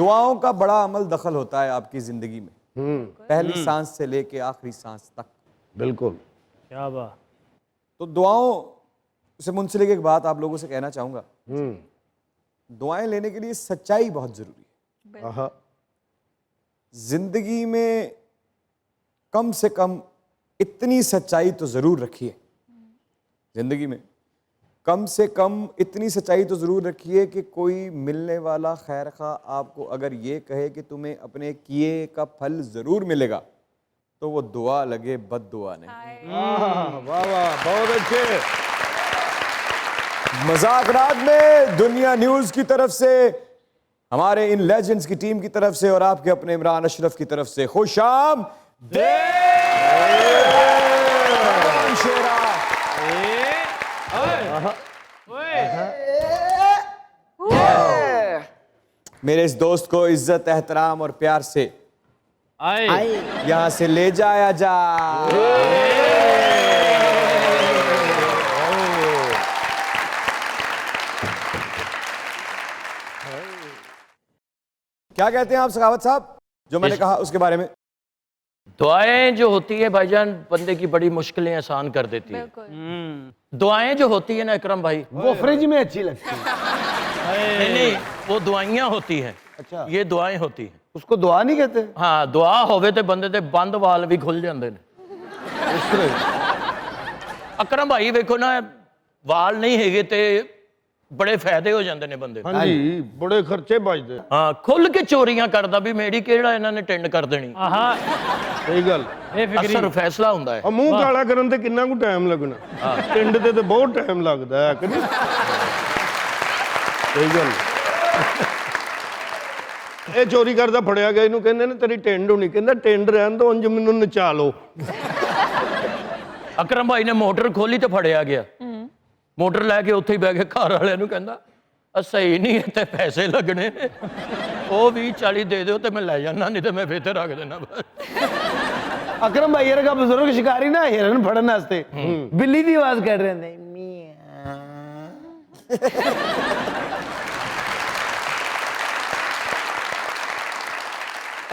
दुआओं का बड़ा अमल दखल होता है आपकी जिंदगी में, पहली सांस से लेके आखिरी सांस तक। बिल्कुल, क्या बात। तो दुआओं से मुंसलिक एक बात आप लोगों से कहना चाहूंगा, दुआएं लेने के लिए सच्चाई बहुत जरूरी है। आहा, जिंदगी में कम से कम इतनी सच्चाई तो जरूर रखिए, जिंदगी में कम से कम इतनी सच्चाई तो जरूर रखिए कि कोई मिलने वाला खैर खा आपको अगर ये कहे कि तुम्हें अपने किए का फल जरूर मिलेगा, तो वो दुआ लगे बद दुआ नहीं। वाह वाह, बहुत अच्छे। मजाक रात में दुनिया न्यूज की तरफ से, हमारे इन लेजेंड्स की टीम की तरफ से और आपके अपने इमरान अशरफ की तरफ से खुशाम शेरा। मेरे इस दोस्त को इज्जत एहतराम और प्यार से यहां से ले जाया जा। क्या कहते हैं आप सखावत साहब, जो मैंने कहा उसके बारे में? दुआएं जो होती है भाईजान बंदे की बड़ी मुश्किलें आसान कर देती है। दुआएं जो होती है ना इकरम भाई, वो फ्रिज में अच्छी लगती है। नहीं, वो दुआइयां होती हैं। अच्छा, ये दुआएं होती हैं। उसको दुआ नहीं कहते? हाँ, दुआ होवे ते बंदे ते बंद वाल भी खुल जाते हैं। अकरम भाई वेखो ना, वाल नहीं हैगे ते बड़े फायदे हो जाते हैं बंदे। हाँ जी, बड़े खर्चे बचते। हाँ, खुल के चोरियां करदा भी मेरी केड़ा इन्होंने टेंड कर देनी। आहा, सही गल। ਇਹ ਫਿਕਰੀ असर फैसला ਹੁੰਦਾ है। ਮੂੰਹ ਕਾਲਾ ਕਰਨ ਤੇ ਕਿੰਨਾ ਕੁ ਟਾਈਮ ਲੱਗਣਾ? ਟਿੰਡ ਤੇ ਬਹੁਤ ਟਾਈਮ ਲੱਗਦਾ ਹੈ ਕਿ ਨਹੀਂ? ਸਹੀ ਗੱਲ। ਇਹ ਚੋਰੀ ਕਰਦਾ ਫੜਿਆ ਗਿਆ, ਇਹਨੂੰ ਕਹਿੰਦੇ ਨੇ ਤੇਰੀ ਟਿੰਡ ਹੋਣੀ, ਕਹਿੰਦਾ ਟਿੰਡ ਰਹਿਣ ਤੋਂ ਉਂਝ ਮੈਨੂੰ ਨਚਾ ਲਓ। ਅਕਰਮ ਭਾਈ ਨੇ ਮੋਟਰ ਖੋਲੀ ਤੇ ਫੜਿਆ ਗਿਆ। ਮੋਟਰ ਲੈ ਕੇ ਉੱਥੇ ਹੀ ਬਹਿ ਕੇ ਘਰ ਵਾਲਿਆਂ ਨੂੰ ਕਹਿੰਦਾ ਸਹੀ ਨਹੀਂ ਇੱਥੇ ਪੈਸੇ ਲੱਗਣੇ ਨੇ, ਉਹ 20-40 ਦੇ ਦਿਓ ਤੇ ਮੈਂ ਲੈ ਜਾਣਾ, ਨਹੀਂ ਤੇ ਮੈਂ ਫੇਰ ਰੱਖ ਦੇਣਾ। ਅਕਰਮ ਭਾਈ ਵਰਗਾ ਬਜ਼ੁਰਗ ਸ਼ਿਕਾਰੀ ਨਾ ਹਿਰਨ ਫੜਨ ਵਾਸਤੇ ਬਿੱਲੀ ਦੀ ਆਵਾਜ਼ ਕੱਢ ਰਹੇ ਨੇ, ਮੀਆਂ।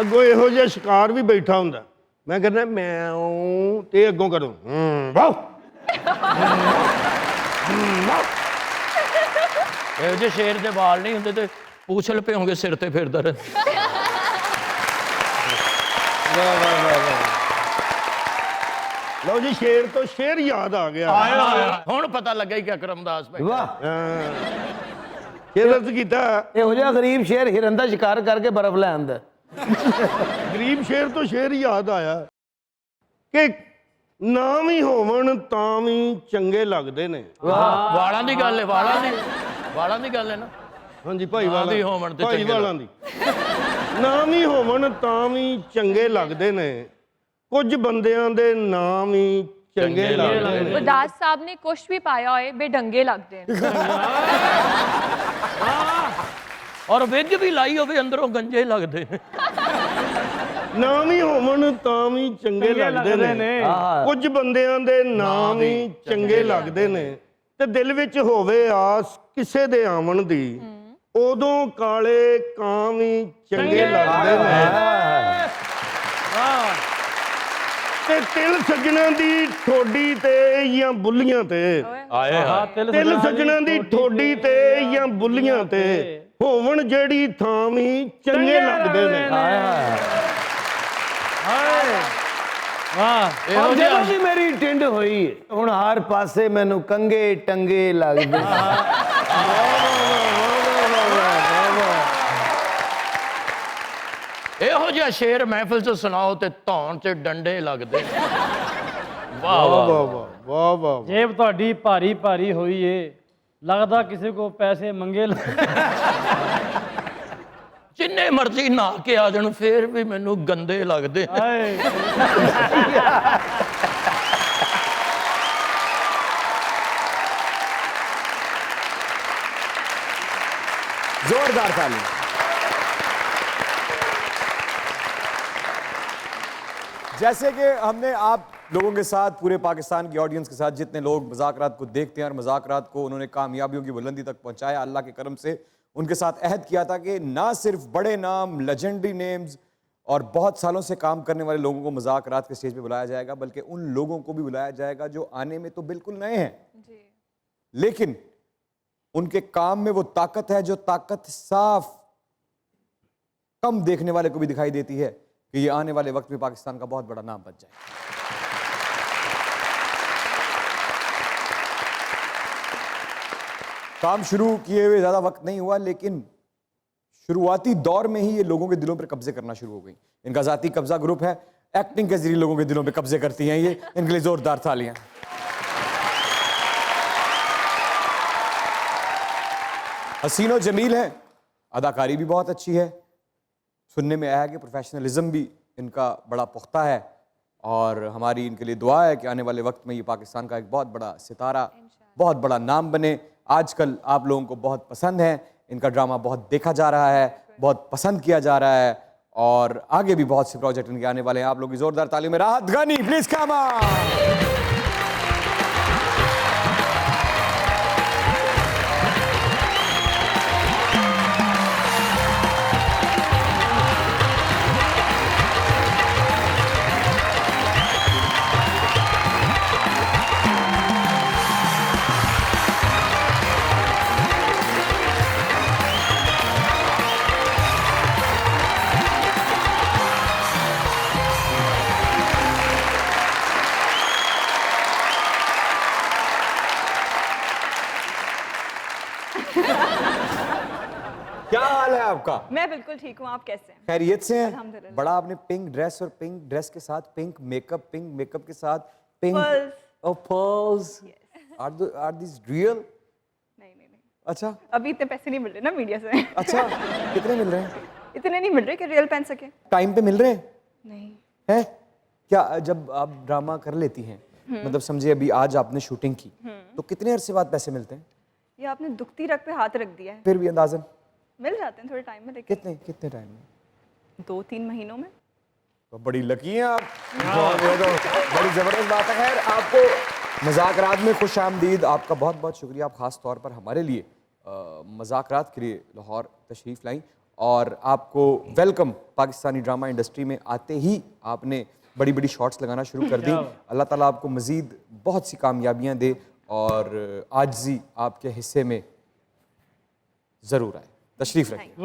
ਅੱਗੋਂ ਇਹੋ ਜਿਹਾ ਸ਼ਿਕਾਰ ਵੀ ਬੈਠਾ ਹੁੰਦਾ, ਮੈਂ ਕਹਿੰਦਾ ਮੈਉ ਤੇ ਅੱਗੋਂ ਕਰੋ ਵਾਓ। ਇਹੋ ਜਿਹੇ ਸ਼ੇਰ ਦੇ ਵਾਲ ਨਹੀਂ ਹੁੰਦੇ ਤੇ ਪੂਛ ਲਪੇ ਹੋਗੇ ਸਿਰ ਤੇ ਫਿਰਦਾ ਰਹਿੰਦਾ। ਲਓ ਜੀ, ਸ਼ੇਰ ਤੋਂ ਸ਼ੇਰ ਯਾਦ ਆ ਗਿਆ। ਹੁਣ ਪਤਾ ਲੱਗਾ ਕਿ ਅਕਰਮ ਦਾਸ ਭਾਈ ਵਾਹ, ਸ਼ੇਰ ਅਰਜ਼ ਕੀਤਾ, ਇਹੋ ਜਿਹਾ ਗਰੀਬ ਸ਼ੇਰ ਹਿਰਨ ਦਾ ਸ਼ਿਕਾਰ ਕਰਕੇ ਬਰਫ਼ ਲੈ ਆਂਦਾ। ਗਰੀਬ ਸ਼ੇਰ ਤੋਂ ਸ਼ੇਰ ਯਾਦ ਆਇਆ ਕਿ ਨਾ ਵੀ ਹੋਵਣ ਤਾਂ ਵੀ ਚੰਗੇ ਲੱਗਦੇ ਨੇ। ਵਾਲਾਂ ਦੀ ਗੱਲ ਹੈ, ਵਾਲਾਂ ਦੀ ਗੱਲ ਹੈ ਨਾ। ਹਾਂਜੀ, ਭਾਈਵਾਲਾਂ ਨਾ ਵੀ ਹੋਵਣ ਤੇ ਭਾਈਵਾਲਾਂ ਦੀ। ਨਾ ਵੀ ਹੋਵਣ ਤਾਂ ਵੀ ਚੰਗੇ ਲੱਗਦੇ ਨੇ, ਕੁਝ ਬੰਦਿਆਂ ਦੇ ਨਾਂ ਵੀ ਚੰਗੇ ਲੱਗਦੇ ਨੇ। ਉਦਾਸ ਸਾਹਿਬ ਨੇ ਕੁਛ ਵੀ ਪਾਇਆ ਹੋਏ ਬੇਢੰਗੇ ਲੱਗਦੇ ਨੇ। ਔਰ ਵਿਗ ਵੀ ਲਾਈ ਹੋਵੇ ਅੰਦਰੋਂ ਗੰਜੇ ਲੱਗਦੇ ਨੇ। ਨਾ ਵੀ ਹੋਵਣ ਤਾਂ ਵੀ ਚੰਗੇ ਲੱਗਦੇ ਨੇ, ਕੁਝ ਬੰਦਿਆਂ ਦੇ ਨਾਂ ਵੀ ਚੰਗੇ ਲੱਗਦੇ ਨੇ, ਤੇ ਦਿਲ ਵਿੱਚ ਹੋਵੇ ਆਸ ਕਿਸੇ ਦੇ ਆਵਣ ਦੀ, ਉਦੋਂ ਕਾਲੇ ਕਾਂ ਵੀ ਚੰਗੇ ਲੱਗਦੇ ਨੇ। ਤੇ ਤਿਲ ਸੱਜਣਾ ਦੀ ਠੋਡੀ ਤੇ ਜਾਂ ਬੁੱਲੀਆਂ ਤੇ, ਤਿਲ ਸੱਜਣਾ ਦੀ ਠੋਡੀ ਤੇ ਜਾਂ ਬੁੱਲੀਆਂ ਤੇ, ਹੋਵਣ ਜਿਹੜੀ ਥਾਂ ਵੀ ਚੰਗੇ ਲੱਗਦੇ ਨੇ। ਹੁਣ ਜਦੋਂ ਦੀ ਮੇਰੀ ਟਿੰਡ ਹੋਈ ਹੁਣ ਹਰ ਪਾਸੇ ਮੈਨੂੰ ਕੰਗੇ ਟੰਗੇ ਲੱਗਦੇ। ਇਹੋ ਜਿਹਾ ਸ਼ੇਰ ਮਹਿਫਿਲ 'ਚ ਸੁਣਾਓ ਤੇ ਧੌਣ 'ਚ ਡੰਡੇ ਲੱਗਦੇ। ਵਾਹ ਵਾਹ ਵਾਹ ਵਾਹ ਵਾਹ ਵਾਹ। ਜੇਬ ਤੁਹਾਡੀ ਭਾਰੀ ਭਾਰੀ ਹੋਈ ਏ, ਲੱਗਦਾ ਕਿਸੇ ਕੋ ਪੈਸੇ ਮੰਗੇ। ਜਿੰਨੇ ਮਰਜ਼ੀ ਨਹਾ ਕੇ ਆ ਜਾਣ ਫੇਰ ਵੀ ਮੈਨੂੰ ਗੰਦੇ ਲੱਗਦੇ। ਹਾਏ, जोरदार ताली। जैसे कि हमने आप लोगों के साथ, पूरे पाकिस्तान की ऑडियंस के साथ, जितने लोग मज़ाकरात को देखते हैं और मज़ाकरात को उन्होंने कामयाबियों की बुलंदी तक पहुंचाया, अल्लाह के करम से उनके साथ अहद किया था कि ना सिर्फ बड़े नाम, लेजेंडरी नेम्स और बहुत सालों से काम करने वाले लोगों को मजाक रात के स्टेज पे बुलाया जाएगा, बल्कि उन लोगों को भी बुलाया जाएगा जो आने में तो बिल्कुल नए हैं, लेकिन उनके काम में वो ताकत है जो ताकत साफ कम देखने वाले को भी दिखाई देती है कि ये आने वाले वक्त में पाकिस्तान का बहुत बड़ा नाम बन जाए। काम शुरू किए हुए ज्यादा वक्त नहीं हुआ, लेकिन शुरुआती दौर में ही ये लोगों के दिलों पर कब्जे करना शुरू हो गई। इनका जाती कब्जा ग्रुप है, एक्टिंग के जरिए लोगों के दिलों पे कब्जे करती हैं ये। इनके लिए जोरदार तालियां। हसीनो जमील है, अदाकारी भी बहुत अच्छी है, सुनने में आया कि प्रोफेशनलिज्म भी इनका बड़ा पुख्ता है, और हमारी इनके लिए दुआ है कि आने वाले वक्त में ये पाकिस्तान का एक बहुत बड़ा सितारा, बहुत बड़ा नाम बने। आजकल आप लोगों को बहुत पसंद है, इनका ड्रामा बहुत देखा जा रहा है, बहुत पसंद किया जा रहा है, और आगे भी बहुत से प्रोजेक्ट इनके आने वाले हैं। आप लोग की जोरदार तालियों में राहत गनी, प्लीज कम ऑन। क्या हाल है आपका? मैं बिल्कुल ठीक हूँ, आप कैसे हैं? खैरियत से हैं? अल्हम्दुलिल्लाह। बड़ा आपने पिंक ड्रेस और पिंक ड्रेस के साथ पिंक मेकअप के साथ पिंक Pearls. और पर्ल्स। Are this real? नहीं नहीं नहीं, अच्छा अभी इतने पैसे नहीं मिल रहे ना मीडिया से। अच्छा, कितने मिल रहे हैं? इतने नहीं मिल रहे कि रियल पहन सके। टाइम पे मिल रहे हैं? नहीं। हैं? क्या जब आप ड्रामा कर लेती हैं, मतलब समझिए अभी आज आपने शूटिंग की, तो कितने अरसे बाद पैसे मिलते हैं? ये आपने दुखती रग पे हाथ रख दिया है। फिर भी अंदाजन मिल जाते हैं थोड़े टाइम में, लेकिन कितने टाइम में? 2-3 महीनों में। तो बड़ी लकी हैं आप। बहुत ये तो बड़ी जबरदस्त बात है। खैर, आपको मज़ाकरात में खुश आमदीद, आपका बहुत बहुत शुक्रिया। आप ख़ास तौर पर हमारे लिए मज़ाकरात के लिए लाहौर तशरीफ़ लाई, और आपको वेलकम। पाकिस्तानी ड्रामा इंडस्ट्री में आते ही आपने बड़ी बड़ी शॉट्स लगाना शुरू कर दी। अल्लाह ताला आपको मज़ीद बहुत सी कामयाबियाँ दे, और आजिज़ी आपके हिस्से में ज़रूर आए। तशरीफ़ रखिए।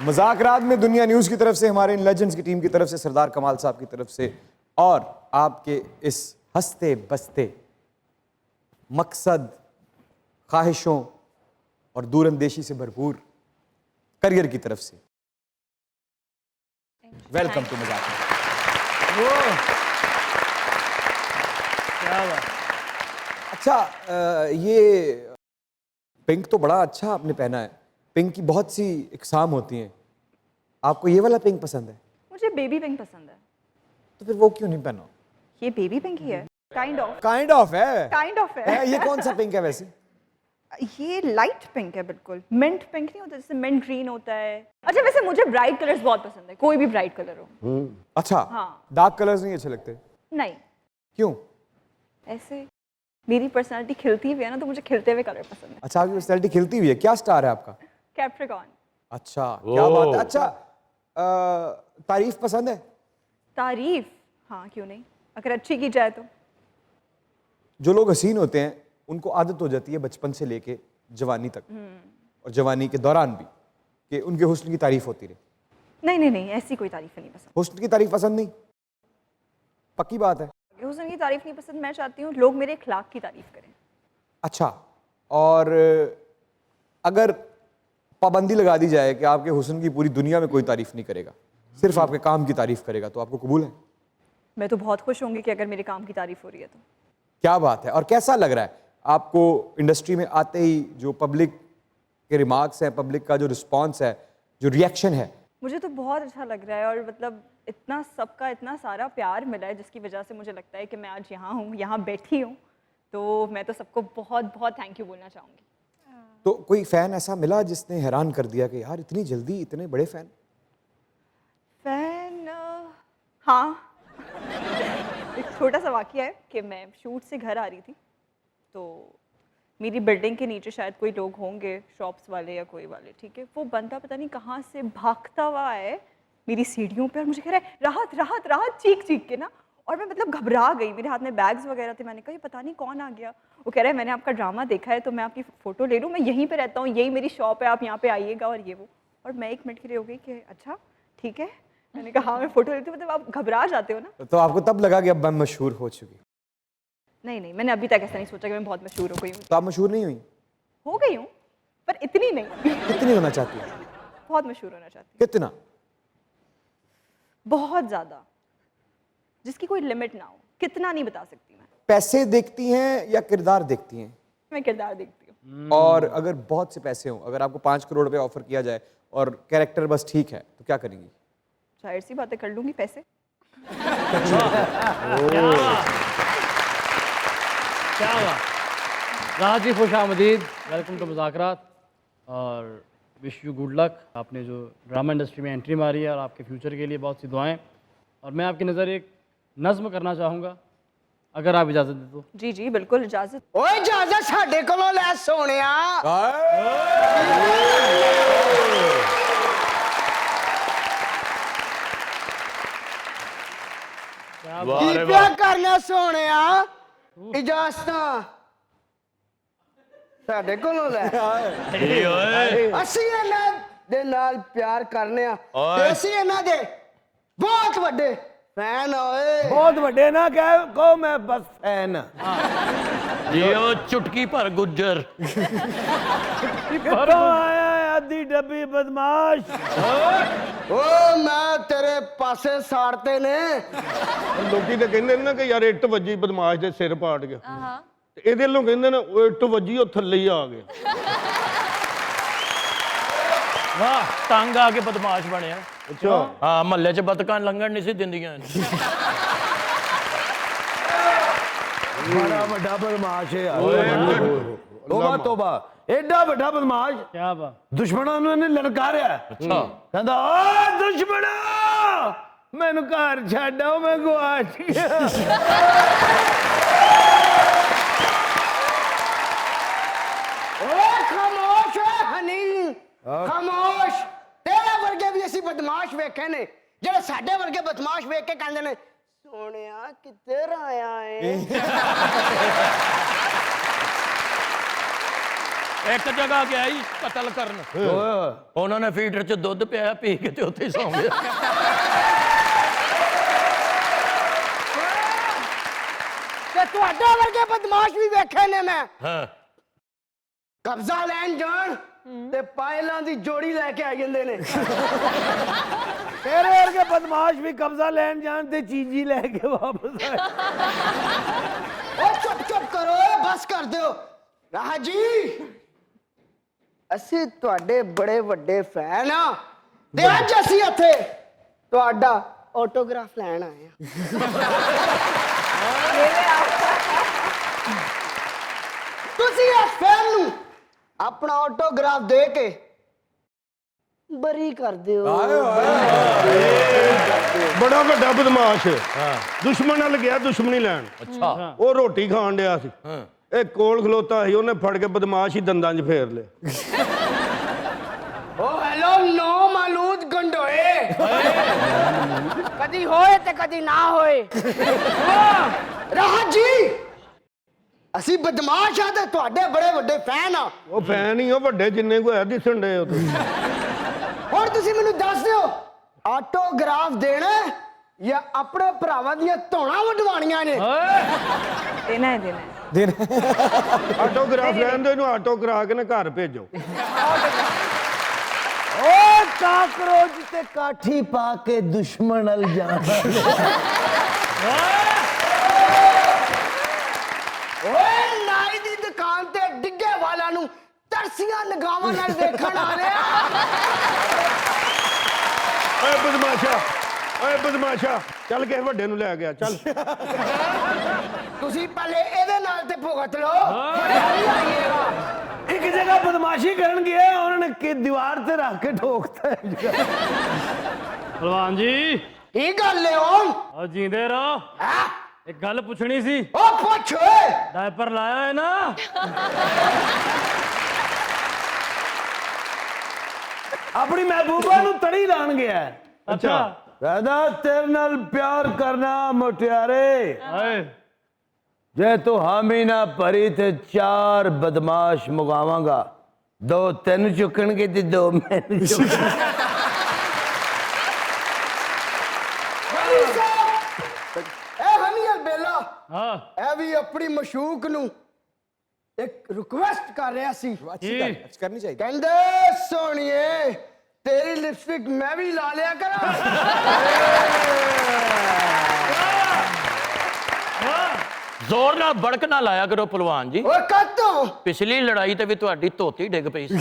मज़ाकरात में दुनिया न्यूज़ की तरफ से, हमारे इन लेजेंड्स की टीम की तरफ से, सरदार कमाल साहब की तरफ से, और आपके इस हंसते बसते मकसद, ख्वाहिशों और दूरंदेशी से भरपूर करियर की तरफ से वेलकम टू मज़ाकरात। क्या बात। अच्छा, ये पिंक तो बड़ा अच्छा आपने पहना है। पिंक की बहुत सी इकसाम होती हैं, आपको ये वाला पिंक पसंद है? मुझे बेबी पिंक पसंद है। तो फिर वो क्यों नहीं पहना? ये बेबी पिंक ही है, काइंड ऑफ। काइंड ऑफ है। काइंड ऑफ है। ये कौन सा पिंक है वैसे? ये लाइट पिंक है, बिल्कुल मिंट पिंक नहीं होता, जैसे मिंट ग्रीन होता है। अच्छा, वैसे मुझे ब्राइट कलर्स बहुत पसंद है, कोई भी ब्राइट कलर हो। अच्छा, हाँ। डार्क कलर्स नहीं अच्छे लगते? नहीं, क्यों? ऐसे मेरी पर्सनालिटी खिलती हुई है ना, तो मुझे खिलते हुए कलर पसंद है। अच्छा, आपकी पर्सनैलिटी खिलती हुई है। क्या स्टार है आपका? कैप्रिकॉर्न। अच्छा, क्या बात है। अच्छा, तारीफ पसंद है? तारीफ, हाँ क्यों नहीं, अगर अच्छी की जाए तो। जो लोग हसीन होते हैं उनको आदत हो जाती है बचपन से लेके जवानी तक, और जवानी के दौरान भी, कि उनके हुस्न की तारीफ होती रहे। नहीं नहीं नहीं, ऐसी कोई तारीफ नहीं पसंद। हुस्न की तारीफ पसंद नहीं? पक्की बात है। हुस्न की तारीफ नहीं पसंद, मैं चाहती हूँ लोग मेरे अखलाक की तारीफ करें। अच्छा, और अगर पाबंदी लगा दी जाए कि आपके हुस्न की पूरी दुनिया में कोई तारीफ नहीं करेगा, सिर्फ आपके काम की तारीफ करेगा, तो आपको कबूल है? मैं तो बहुत खुश होंगी कि अगर मेरे काम की तारीफ हो रही है तो। क्या बात है। और कैसा लग रहा है आपको इंडस्ट्री में आते ही, जो पब्लिक के रिमार्क्स हैं, पब्लिक का जो रिस्पॉन्स है, जो रिएक्शन है? मुझे तो बहुत अच्छा लग रहा है, और मतलब इतना सबका इतना सारा प्यार मिला है, जिसकी वजह से मुझे लगता है कि मैं आज यहाँ हूँ, यहाँ बैठी हूँ। तो मैं तो सबको बहुत बहुत थैंक यू बोलना चाहूँगी। तो कोई फ़ैन ऐसा मिला जिसने हैरान कर दिया कि यार इतनी जल्दी इतने बड़े फ़ैन? फैन, हाँ। एक छोटा सा वाकया है कि मैं शूट से घर आ रही थी, तो मेरी बिल्डिंग के नीचे शायद कोई लोग होंगे, शॉप्स वाले या कोई वाले, ठीक है। वो बंदा पता नहीं कहाँ से भागता हुआ आए मेरी सीढ़ियों पे और मुझे कह रहा है राहत राहत राहत, चीख चीख के ना। और मैं मतलब घबरा गई, मेरे हाथ में बैग्स वगैरह थे। मैंने कहा ये पता नहीं कौन आ गया। वो कह रहा है मैंने आपका ड्रामा देखा है तो मैं आपकी फ़ोटो ले लूँ, मैं यहीं पे रहता हूँ, यही मेरी शॉप है, आप यहाँ पे आइएगा और ये वो। और मैं 1 मिनट के लिए हो गई कि अच्छा ठीक है। मैंने कहा हाँ मैं फ़ोटो लेती हूँ। मतलब आप घबरा जाते हो ना। तो आपको तब लगा कि अब मैं मशहूर हो चुकी? नहीं नहीं, मैंने अभी तक ऐसा नहीं सोचा कि मैं बहुत मशहूर हो गई हूँ। तो आप मशहूर नहीं हुई? हो गई हूँ पर इतनी नहीं। कितनी होना चाहती है? बहुत मशहूर होना चाहती हूँ, कितना? बहुत ज़्यादा, जिसकी कोई लिमिट ना हो। कितना नहीं बता सकती मैं। पैसे देखती हैं या किरदार देखती हैं? मैं किरदार देखती हूँ। और अगर बहुत से पैसे हों, अगर आपको 5 करोड़ रुपए ऑफर किया जाए और कैरेक्टर बस ठीक है, तो क्या करेंगी? जाहिर सी बातें कर लूँगी पैसे। क्या हुआ? राहत जी खुश आमदीद, वेलकम टू मुज़ाकरात और विश यू गुड लक। आपने जो ड्रामा इंडस्ट्री में एंट्री मारी है और आपके फ्यूचर के लिए बहुत सी दुआएं। और मैं आपकी नज़र एक नज़्म करना चाहूँगा, अगर आप इजाज़त दे तो। जी जी बिल्कुल, इजाज़त। ਓਏ ਇਜਾਜ਼ਤ ਸਾਡੇ ਕੋਲੋਂ ਲੈ ਸੋਹਣਿਆ। ਕੀ ਪਿਆ ਕਰਨਾ ਸੋਹਣਿਆ? ਇਜਾਜ਼ਤਾਂ ਸਾਡੇ ਕੋਲੋਂ ਲੈ। ਅਸੀਂ ਇਹਨਾਂ ਦੇ ਨਾਲ ਪਿਆਰ ਕਰਨੇ ਆ ਤੇ ਅਸੀਂ ਇਹਨਾਂ ਦੇ ਬਹੁਤ ਵੱਡੇ ਫੈਨ ਆ ਓਏ। ਬਹੁਤ ਵੱਡੇ ਨਾ ਕਹਿ, ਕਹੋ ਮੈਂ ਬਸ ਫੈਨ ਆ। ਜਿਓ ਚੁਟਕੀ ਭਰ ਗੁੱਜਰ। ਕਿੱਥੋਂ ਆਇਆ ਆਦੀ ਡੱਬੀ ਬਦਮਾਸ਼? ਓ ਮੈਂ ਤੇਰੇ ਪਾਸੇ ਸਾੜਤੇ ਨੇ। ਲੋਕੀ ਤਾਂ ਕਹਿੰਦੇ ਨੇ ਨਾ ਕਿ ਯਾਰ ਇੱਟ ਵੱਜੀ ਬਦਮਾਸ਼ ਦੇ ਸਿਰ ਪਾੜ ਗਿਆ। हाँ ਤੇ ਇਹਦੇ ਵੱਲੋਂ ਕਹਿੰਦੇ ਨੇ ਉਹ ਇੱਟ ਵੱਜੀ ਉਹ ਥੱਲੇ ਹੀ ਆ ਗਿਆ। ਵਾਹ, ਤੰਗ ਆ ਕੇ ਬਦਮਾਸ਼ ਬਣਿਆ। ਅੱਛਾ ਹਾਂ, ਮਹੱਲੇ 'ਚ ਬਤਕਾਂ ਲੰਘਣ ਨਹੀਂ ਸੀ ਦਿੰਦੀਆਂ। ਬੜਾ ਵੱਡਾ ਬਦਮਾਸ਼ ਹੈ ਯਾਰ। ਤੋਬਾ ਤੋਬਾ, ਐਡਾ ਵੱਡਾ ਬਦਮਾਸ਼। क्या बात? ਦੁਸ਼ਮਣਾਂ ਨੂੰ ਇਹਨੇ ਲਲਕਾਰਿਆ। ਅੱਛਾ, ਕਹਿੰਦਾ ਓ ਦੁਸ਼ਮਣਾ ਮੈਨੂੰ ਘਰ ਛੱਡ ਆਓ, ਮੈਂ ਗਵਾਚ ਗਿਆ। ਓਏ ਖਾਮੋਸ਼ ਹਨੀ, ਖਾਮੋਸ਼। ਤੇਰੇ ਵਰਗੇ ਵੀ ਅਸੀਂ ਬਦਮਾਸ਼ ਵੇਖੇ ਨੇ, ਜਿਹੜੇ ਸਾਡੇ ਵਰਗੇ ਬਦਮਾਸ਼ ਵੇਖ ਕੇ ਕਹਿੰਦੇ ਨੇ ਸੋਹਣਿਆ ਕਿੱਧਰ ਆਇਆ ਏ। ਇੱਕ ਜਗ੍ਹਾ ਗਿਆ ਸੀ ਕਤਲ ਕਰਨ। ਉਹਨਾਂ ਨੇ ਫੀਡਰ 'ਚ ਦੁੱਧ ਪਿਆ, ਪੀ ਕੇ ਤੇ ਉੱਥੇ ਹੀ ਸੌਂ ਗਿਆ। ਤੇ ਤੁਹਾਡੇ ਵਰਗੇ ਬਦਮਾਸ਼ ਵੀ ਵੇਖੇ ਨੇ ਮੈਂ। ਹਾਂ, ਕਬਜ਼ਾ ਲੈਣ ਜਾਣ ਤੇ ਪਾਇਲਾਂ ਦੀ ਜੋੜੀ ਲੈ ਕੇ ਆ ਜਾਂਦੇ ਨੇ। ਤੇਰੇ ਵਰਗੇ ਬਦਮਾਸ਼ ਵੀ ਕਬਜ਼ਾ ਲੈਣ ਜਾਣ ਤੇ ਚੀਜ਼ੀ ਲੈ ਕੇ ਵਾਪਸ ਆਏ। ਓ ਚੁੱਪ ਚੁੱਪ ਕਰੋ, ਬਸ ਕਰ ਦਿਓ। ਰਾਹ ਜੀ ਅਸੀਂ ਤੁਹਾਡੇ ਬੜੇ ਵੱਡੇ ਫੈਨ ਆ ਤੇ ਅੱਜ ਅਸੀਂ ਇੱਥੇ ਤੁਹਾਡਾ ਆਟੋਗ੍ਰਾਫ ਲੈਣ ਆਏ ਆ। ਤੁਸੀਂ ਇਸ ਫੈਨ ਨੂੰ ਆਪਣਾ ਆਟੋਗ੍ਰਾਫ ਦੇ ਕੇ ਬਰੀ ਕਰ ਦਿਓ। ਬੜਾ ਵੱਡਾ ਬਦਮਾਸ਼ ਦੁਸ਼ਮਣ ਨਾਲ ਗਿਆ ਦੁਸ਼ਮਣੀ ਲੈਣ। ਅੱਛਾ, ਉਹ ਰੋਟੀ ਖਾਣ ਡਿਆ ਸੀ, ਹਾਂ, ਇਹ ਕੋਲ ਖਲੋਤਾ ਸੀ, ਉਹਨੇ ਫੜ ਕੇ ਬਦਮਾਸ਼ ਹੀ ਦੰਦਾਂ 'ਚ ਫੇਰ ਲਿਆ। ਓ ਹੈਲੋ ਨੋ ਮਾਲੂਦ ਗੰਡੋਏ। ਕਦੀ ਹੋਏ ਤੇ ਕਦੀ ਨਾ ਹੋਏ। ਰਾਹ ਜੀ ਅਸੀਂ ਬਦਮਾਸ਼ ਆ ਤੇ ਤੁਹਾਡੇ ਬੜੇ ਵੱਡੇ ਫੈਨ ਆ। ਉਹ ਫੈਨ ਹੀ ਉਹ ਵੱਡੇ ਜਿੰਨੇ ਕੋ ਹੈ ਦਿਸਣ ਡੇ ਉਹ। ਹੁਣ ਤੁਸੀਂ ਮੈਨੂੰ ਦੱਸ ਦਿਓ ਆਟੋਗ੍ਰਾਫ ਦੇਣਾ ਜਾਂ ਆਪਣੇ ਭਰਾਵਾਂ ਦੀਆਂ ਧੌਣਾਂ ਵਡਵਾਣੀਆਂ ਨੇ? देना है देना है। ਆਟੋਗ੍ਰਾਫ ਲੈਣ ਦੇ, ਇਹਨੂੰ ਆਟੋ ਕਰਾ ਕੇ ਨਾ ਘਰ ਭੇਜੋ। ਓ ਕਾਕਰੋਚ ਤੇ ਕਾਠੀ ਪਾ ਕੇ ਦੁਸ਼ਮਣ ਨਾਲ ਜਾਣਾ। ਓਏ ਨਾਈ ਦੀ ਦੁਕਾਨ ਤੇ ਡਿੱਗੇ ਵਾਲਾ ਨੂੰ ਤਰਸੀਆਂ ਨਿਗਾਹਾਂ ਨਾਲ ਦੇਖਣ ਆ ਰਿਹਾ। ਓਏ ਬਦਮਾਸ਼ਾ, ਓਏ ਬਦਮਾਸ਼ਾ, ਚੱਲ ਕਿਸੇ ਵੱਡੇ ਨੂੰ ਲੈ ਗਿਆ ਚੱਲ। ਤੁਸੀਂ ਪਹਿਲੇ ਇਹਦੇ ਨਾਲ ਤੇ ਭੁਗਤ ਲਓ, ਫਿਰ ਆਈਏਗਾ। ਇੱਕ ਜਗ੍ਹਾ ਬਦਮਾਸ਼ੀ ਕਰਨ ਗਏ, ਉਹਨਾਂ ਨੇ ਕਿ ਦੀਵਾਰ ਤੇ ਰੱਖ ਕੇ ਠੋਕਤਾ। भलवान जी ਕੀ ਗੱਲ ਏ ਓਮ? और जींदे रहो। एक गल पुछनी सी, ओ पुछ ओए डायपर लाया है ना? अपनी महबूबा नु तड़ी लान गया है। अच्छा कहदा तेरे नाल प्यार करना मुटियारे, हाय जे तू हामी ना भरी ते 4 बदमाश मुगावांगा, 2 तेन चुकणगे ते 2 मैनू चुकणगे। हाँ ਇਹ ਵੀ ਆਪਣੀ ਮਸ਼ੂਕ ਨੂੰ ਇੱਕ ਰਿਕੁਐਸਟ ਕਰ ਰਿਹਾ ਸੀ। अच्छी करनी चाहिए। ਕਹਿੰਦੇ ਸੋਹਣੀਏ ਤੇਰੀ ਲਿਪਸਟਿਕ ਮੈਂ ਵੀ ਲਾ ਲਿਆ ਕਰਾਂ। ਜ਼ੋਰ ਨਾਲ ਬੜਕ ਨਾ ਲਾਇਆ ਕਰੋ ਪਹਿਲਵਾਨ ਜੀ। ਓਏ ਕਾਤੋਂ ਪਿਛਲੀ ਲੜਾਈ ਤੇ ਵੀ ਤੁਹਾਡੀ ਧੋਤੀ ਡਿੱਗ ਪਈ ਸੀ।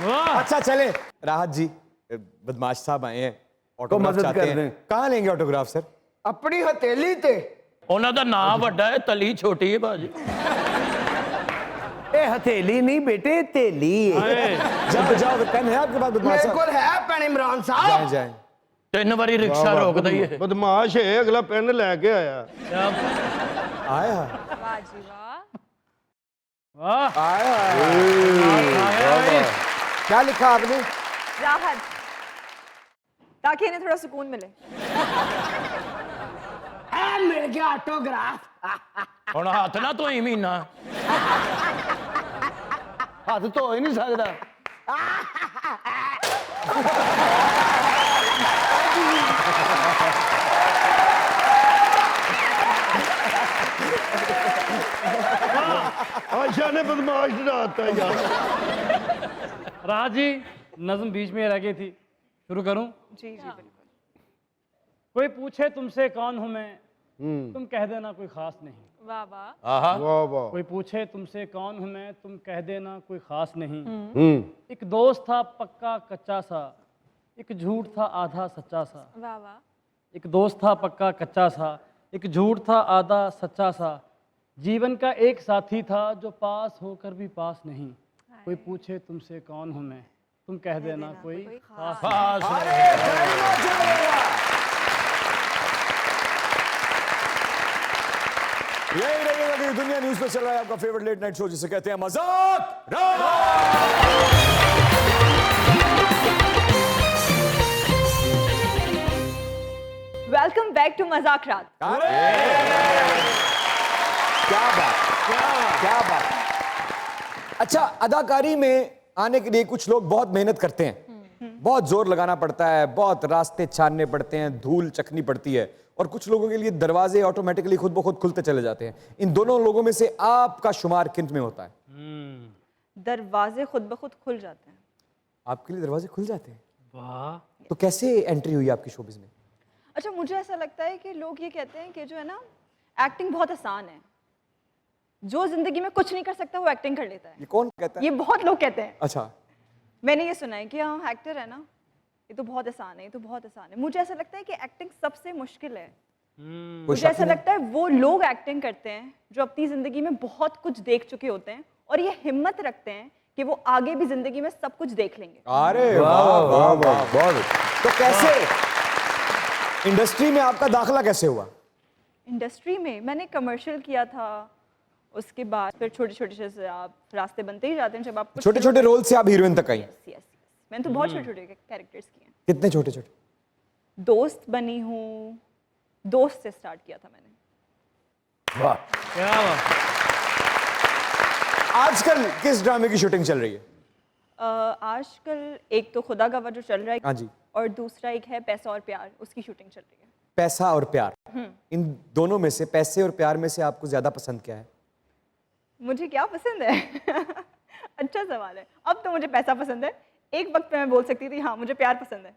वाह अच्छा चले राहत जी, बदमाश साहब आए हैं, ऑटोग्राफ मदद चाहते कर हैं। दें। कहाँ लेंगे ऑटोग्राफ सर? ਆਪਣੀ ਹਥੇਲੀ ਤੇ। ਉਹਨਾਂ ਦਾ ਨਾਂ ਵੱਡਾ ਹੈ, ਤਲੀ ਛੋਟੀ ਹੈ ਭਾਜੀ। ਇਹ ਹਥੇਲੀ ਨਹੀਂ ਬੇਟੇ ਥੇਲੀ ਹੈ। जाओ जाओ, पेन है आपके पास बदमाश ਮੇਰੇ साहब? ਕੋਲ ਹੈ ਭੈਣ ਇਮਰਾਨ जाए ਸਾਹਿਬ। जाए। 3 ਵਾਰੀ ਰਿਕਸ਼ਾ ਰੋਕ ਦਈਏ। ਬਦਮਾਸ਼ ਹੈ, ਅਗਲਾ ਪੈਨ ਲੈ ਕੇ ਆਇਆ। आया वाह जी वाह। वाह आया। क्या लिखा आपने? राहत, ताकि इन्हें थोड़ा सुकून मिले। ਇਹ ਮਿਲ ਗਿਆ ਆਟੋਗ੍ਰਾਫ। ਹੁਣ ਹੱਥ ਨਾ ਧੋਈ ਮਹੀਨਾ। ਹੱਥ ਧੋ ਹੀ ਨਹੀਂ ਸਕਦਾ। आशा ने बदमाश डराता यार। राहत जी नज्म बीच में रह गई थी, शुरू करूं? जी जी बिल्कुल। कोई पूछे तुमसे कौन हूं मैं, तुम कह देना कोई खास नहीं। वाह वाह। ਆਹਾ वाह वाह। कोई पूछे तुमसे कौन हूं मैं, तुम कह देना कोई खास नहीं। हम्म। एक दोस्त था पक्का कच्चा सा, एक झूठ था आधा सच्चा सा। वाह वाह। एक दोस्त था पक्का कच्चा सा, एक झूठ था आधा सच्चा सा। जीवन का एक साथी था जो पास होकर भी पास नहीं। कोई पूछे तुमसे कौन हूं मैं, तुम कह देना कोई खास नहीं। ਖਾਸ यही रहिएगा कि दुनिया न्यूज पे चल रहा है आपका फेवरेट लेट नाइट शो जिसे कहते हैं मजाक रात। वेलकम बैक टू मजाक रात। अरे क्या बात, क्या बात। अच्छा, अदाकारी में आने के लिए कुछ लोग बहुत मेहनत करते हैं, बहुत जोर लगाना पड़ता है, बहुत रास्ते छानने पड़ते हैं, धूल चखनी पड़ती है, और कुछ लोगों के लिए दरवाजे ऑटोमेटिकली खुद ब खुद खुलते चले जाते हैं। इन दोनों लोगों में से आपका शुमार किन में होता है? दरवाजे खुद ब खुद खुल जाते हैं। आपके लिए दरवाजे खुल जाते हैं? वाह, तो कैसे एंट्री हुई आपकी शोबिज में? अच्छा, मुझे ऐसा लगता है कि लोग ये कहते हैं कि जो है ना, एक्टिंग बहुत आसान है, जो जिंदगी में कुछ नहीं कर सकता वो एक्टिंग कर लेता है। ये कौन कहता है? ये बहुत लोग कहते हैं। अच्छा, मैंने ये सुना है कि हाँ एक्टर है ना, ये तो बहुत आसान है, ये तो बहुत आसान है। मुझे ऐसा लगता है कि एक्टिंग सबसे मुश्किल है। कोई मुझे शक ऐसा नहीं? लगता है वो लोग एक्टिंग करते हैं जो अपनी जिंदगी में बहुत कुछ देख चुके होते हैं और ये हिम्मत रखते हैं कि वो आगे भी जिंदगी में सब कुछ देख लेंगे। अरे वाह वाह वाह, बहुत। तो कैसे इंडस्ट्री में आपका दाखिला कैसे हुआ? इंडस्ट्री में मैंने कमर्शियल किया था, उसके बाद फिर छोटे छोटे से आप रास्ते बनते ही जाते हैं जब आप छोटे छोटे रोल से आप हीरोइन तक आई? यस यस, मैंने तो बहुत छोटे छोटे कैरेक्टर्स किए हैं। कितने छोटे छोटे? दोस्त बनी हूँ, दोस्त से स्टार्ट किया था मैंने। वाह, क्या बात। आजकल किस ड्रामे की शूटिंग चल रही है? आजकल एक तो खुदा गवाह जो चल रहा है, हाँ जी। और दूसरा एक है पैसा और प्यार, उसकी शूटिंग चल रही है। पैसा और प्यार, इन दोनों में से, पैसे और प्यार में से आपको ज्यादा पसंद क्या है? मुझे क्या पसंद है? अच्छा सवाल है। अब तो मुझे पैसा पसंद है, एक वक्त पे मैं बोल सकती थी हाँ मुझे प्यार पसंद है।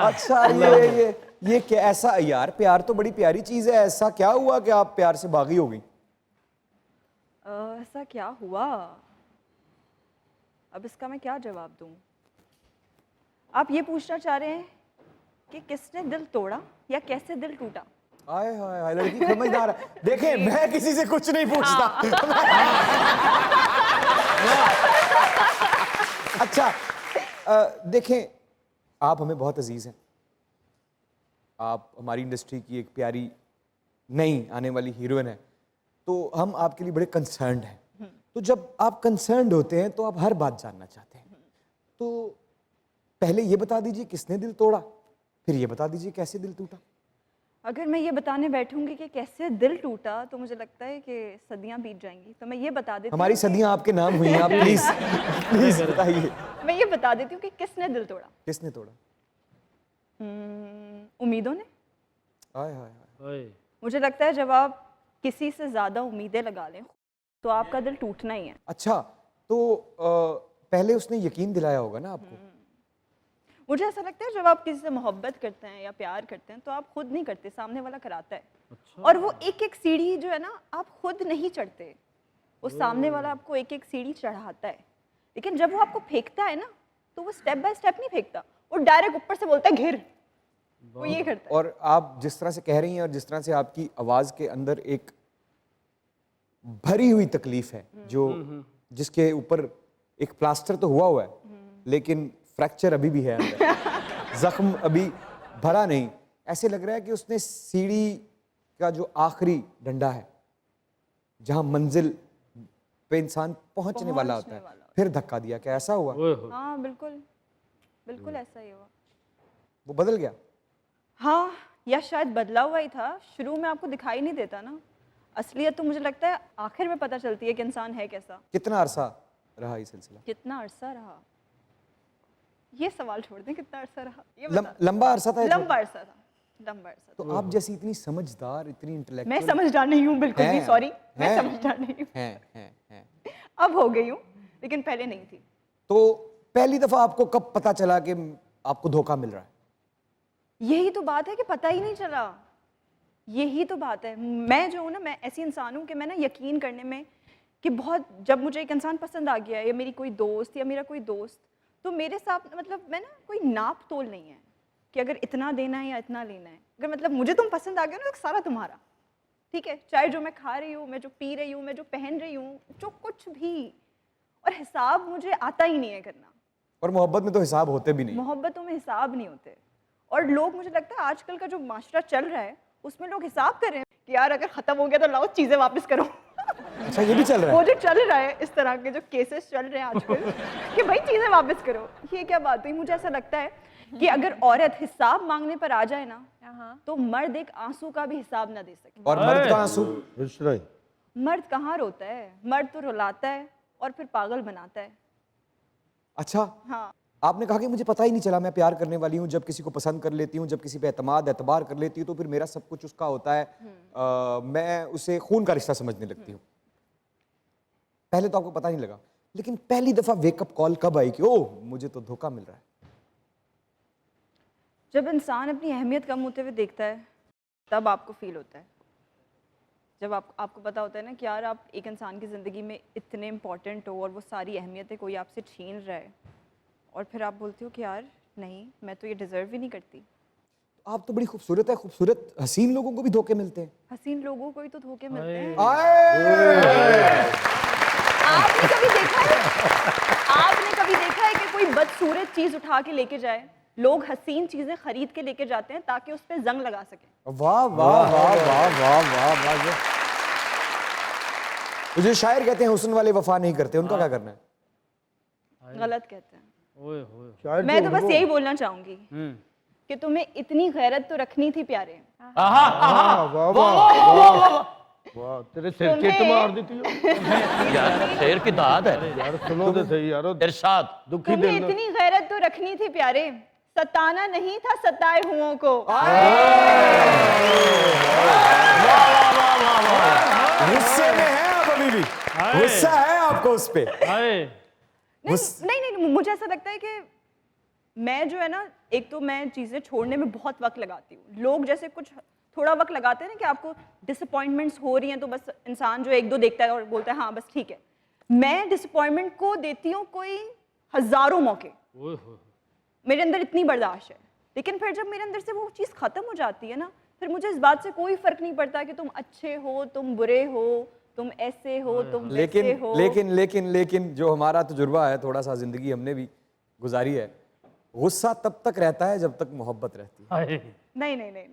अच्छा, ये क्या ऐसा? यार प्यार तो बड़ी प्यारी चीज है, ऐसा क्या हुआ कि आप प्यार से भागी हो गई? ऐसा क्या हुआ, अब इसका मैं क्या जवाब दूं? आप ये पूछना चाह रहे हैं कि किसने दिल तोड़ा या कैसे दिल टूटा? हाय हाय हाय, लड़की समझदार है। देखें, मैं किसी से कुछ नहीं पूछता। अच्छा, देखें, आप हमें बहुत अजीज हैं, आप हमारी इंडस्ट्री की एक प्यारी नई आने वाली हीरोइन है, तो हम आपके लिए बड़े कंसर्न्ड हैं। तो जब आप कंसर्न्ड होते हैं तो आप हर बात जानना चाहते हैं। तो पहले ये बता दीजिए किसने दिल तोड़ा, फिर ये बता दीजिए कैसे दिल टूटा। अगर मैं ये बताने बैठूंगी कि कैसे दिल टूटा तो मुझे लगता है कि सदियां बीत जाएंगी, तो मैं ये बता देती हमारी हूँ सदियां आपके नाम हुई हैं, आप प्लीज प्लीज बताइए मैं ये बता देती हूँ कि किसने दिल तोड़ा। किसने तोड़ा। उम्मीदों ने। हाय हाय हाय। ओए, मुझे लगता है जब आप किसी से ज़्यादा उम्मीदें लगा लें तो आपका दिल टूटना ही है। अच्छा, तो पहले उसने यकीन दिलाया होगा ना आपको। मुझे ऐसा लगता है जब आप किसी से मोहब्बत करते हैं या प्यार करते हैं तो आप खुद नहीं करते, सामने वाला कराता है। और वो एक एक सीढ़ी जो है ना, आप खुद नहीं चढ़ते, वो सामने वाला आपको एक एक सीढ़ी चढ़ाता है। लेकिन जब वो आपको फेंकता है ना, तो वो स्टेप बाय स्टेप नहीं फेंकता, वो डायरेक्ट ऊपर से बोलता है घिर, वो ये करता है। और आप जिस तरह से कह रही हैं और जिस तरह से आपकी आवाज के अंदर एक भरी हुई तकलीफ है, जो जिसके ऊपर एक प्लास्टर तो हुआ है लेकिन फ्रैक्चर अभी भी है अंदर, जख्म अभी भरा नहीं। ऐसे लग रहा है कि उसने सीढ़ी का जो आखिरी डंडा है, जहां मंजिल पे इंसान पहुंचने वाला होता है, फिर धक्का दिया। क्या ऐसा हुआ? ओए हो। हाँ बिल्कुल, बिल्कुल ऐसा ही हुआ। वो बदल गया। हाँ, या शायद बदला हुआ ही था। शुरू में आपको दिखाई नहीं देता ना, असलियत तो मुझे लगता है आखिर में पता चलती है कि इंसान है कैसा। कितना अरसा रहा ये सिलसिला? कितना अरसा रहा, ये सवाल छोड़ दें, कितना अरसा रहा ये बता। लंबा अरसा था? लंबा अरसा था, लंबा अरसा था। तो आप जैसी इतनी समझदार, इतनी इंटेलेक्चुअल। मैं समझदार नहीं हूँ बिल्कुल भी, हैं, सॉरी, मैं हैं, समझदार नहीं हूँ। हैं। अब हो गई हूँ, लेकिन पहले नहीं थी। तो पहली दफा आपको कब पता चला कि आपको धोखा मिल रहा है? यही तो बात है कि पता ही नहीं चला। यही तो बात है। मैं जो हूँ ना, मैं ऐसी इंसान हूँ कि मैं ना यकीन करने में कि बहुत, जब मुझे एक इंसान पसंद आ गया या मेरी कोई दोस्त या मेरा कोई दोस्त, तो मेरे साथ मतलब मैं ना कोई नाप तोल नहीं है कि अगर इतना देना है या इतना लेना है। अगर मतलब मुझे तुम पसंद आ गया ना, तो सारा तुम्हारा, ठीक है, चाहे जो मैं खा रही हूँ, मैं जो पी रही हूँ, मैं जो पहन रही हूँ, जो कुछ भी। और हिसाब मुझे आता ही नहीं है करना। और मोहब्बत में तो हिसाब होते भी नहीं। मोहब्बतों में हिसाब नहीं होते। और लोग, मुझे लगता है आजकल का जो माशरा चल रहा है उसमें लोग हिसाब कर रहे हैं कि यार अगर खत्म हो गया तो लाओ चीजें वापस करो। अच्छा, ये भी चल रहा वो है? जो चल रहा है, इस तरह के जो केसेस चल रहे हैं आजकल कि भाई चीजें वापस करो, ये क्या बात हुई? मुझे ऐसा लगता है कि अगर औरत हिसाब मांगने पर आ जाए ना, तो मर्द एक आंसू का भी हिसाब ना दे सके। और मर्द का आंसू? मर्द कहाँ रोता है? मर्द तो रुलाता है और फिर पागल बनाता है। अच्छा, हाँ, आपने कहा कि मुझे पता ही नहीं चला मैं प्यार करने वाली हूँ। जब किसी को पसंद कर लेती हूँ, जब किसी पे एतबार कर लेती हूँ, तो फिर मेरा सब कुछ उसका होता है। मैं उसे खून का रिश्ता समझने लगती हूँ। पहले तो आपको पता नहीं लगा, लेकिन पहली दफा वेकअप कॉल कब आई कि ओह मुझे तो धोखा मिल रहा है? जब इंसान अपनी अहमियत कम होते हुए देखता है, तब आपको फील होता है। जब आपको पता होता है ना कि यार आप एक इंसान की ज़िंदगी में इतने इम्पोर्टेंट हो और वो सारी अहमियतें कोई आपसे छीन रहा है, और फिर आप बोलते हो कि यार नहीं, मैं तो ये डिज़र्व ही नहीं करती। आप तो बड़ी खूबसूरत है, खूबसूरत हसीन लोगों को भी धोखे मिलते हैं। हसीन लोगों को ही तो धोखे मिलते हैं। आपने कभी देखा है कि कोई बदसूरत चीज़ उठा के लेके जाए? लोग हसीन चीज़ें खरीद के लेके जाते हैं ताकि उस पर जंग लगा सकें। वाह वाह वाह वाह वाह वाह वाह। मुझे शायर कहते हैं हुस्न वाले वफा नहीं करते, उनका क्या करना है? गलत कहते हैं। ओए होए। मैं तो बस यही बोलना चाहूंगी कि तुम्हें इतनी गैरत तो रखनी थी प्यारे। वाह, तेरे सिर चित मार देती हो यार शेर की दाद है यार। सुनो तो सही यार, इरशाद। दुखी तुम्हें दिल। इतनी गैरत तो रखनी थी प्यारे, सताना नहीं था सताए हुओं को। गुस्से में है आप अभी भी? गुस्सा है आपको उस पे? नहीं, मुझे ऐसा लगता है कि मैं जो है ना, एक तो मैं चीज़ें छोड़ने में बहुत वक्त लगाती हूँ। लोग जैसे कुछ थोड़ा वक्त लगाते हैं ना कि आपको डिसअपॉइंटमेंट्स हो रही हैं, तो बस इंसान जो एक दो देखता है और बोलता है हाँ बस ठीक है। मैं डिसअपॉइंटमेंट को देती हूँ कोई हज़ारों मौके। मेरे अंदर इतनी बर्दाश्त है। लेकिन फिर जब मेरे अंदर से वो चीज़ ख़त्म हो जाती है ना, फिर मुझे इस बात से कोई फर्क नहीं पड़ता कि तुम अच्छे हो, तुम बुरे हो, तुम ऐसे हो, तुम वैसे हो। लेकिन जो हमारा तजुर्बा है, थोड़ा सा जिंदगी हमने भी गुजारी है, गुस्सा तब तक रहता है जब तक मोहब्बत रहती है। नहीं नहीं नहीं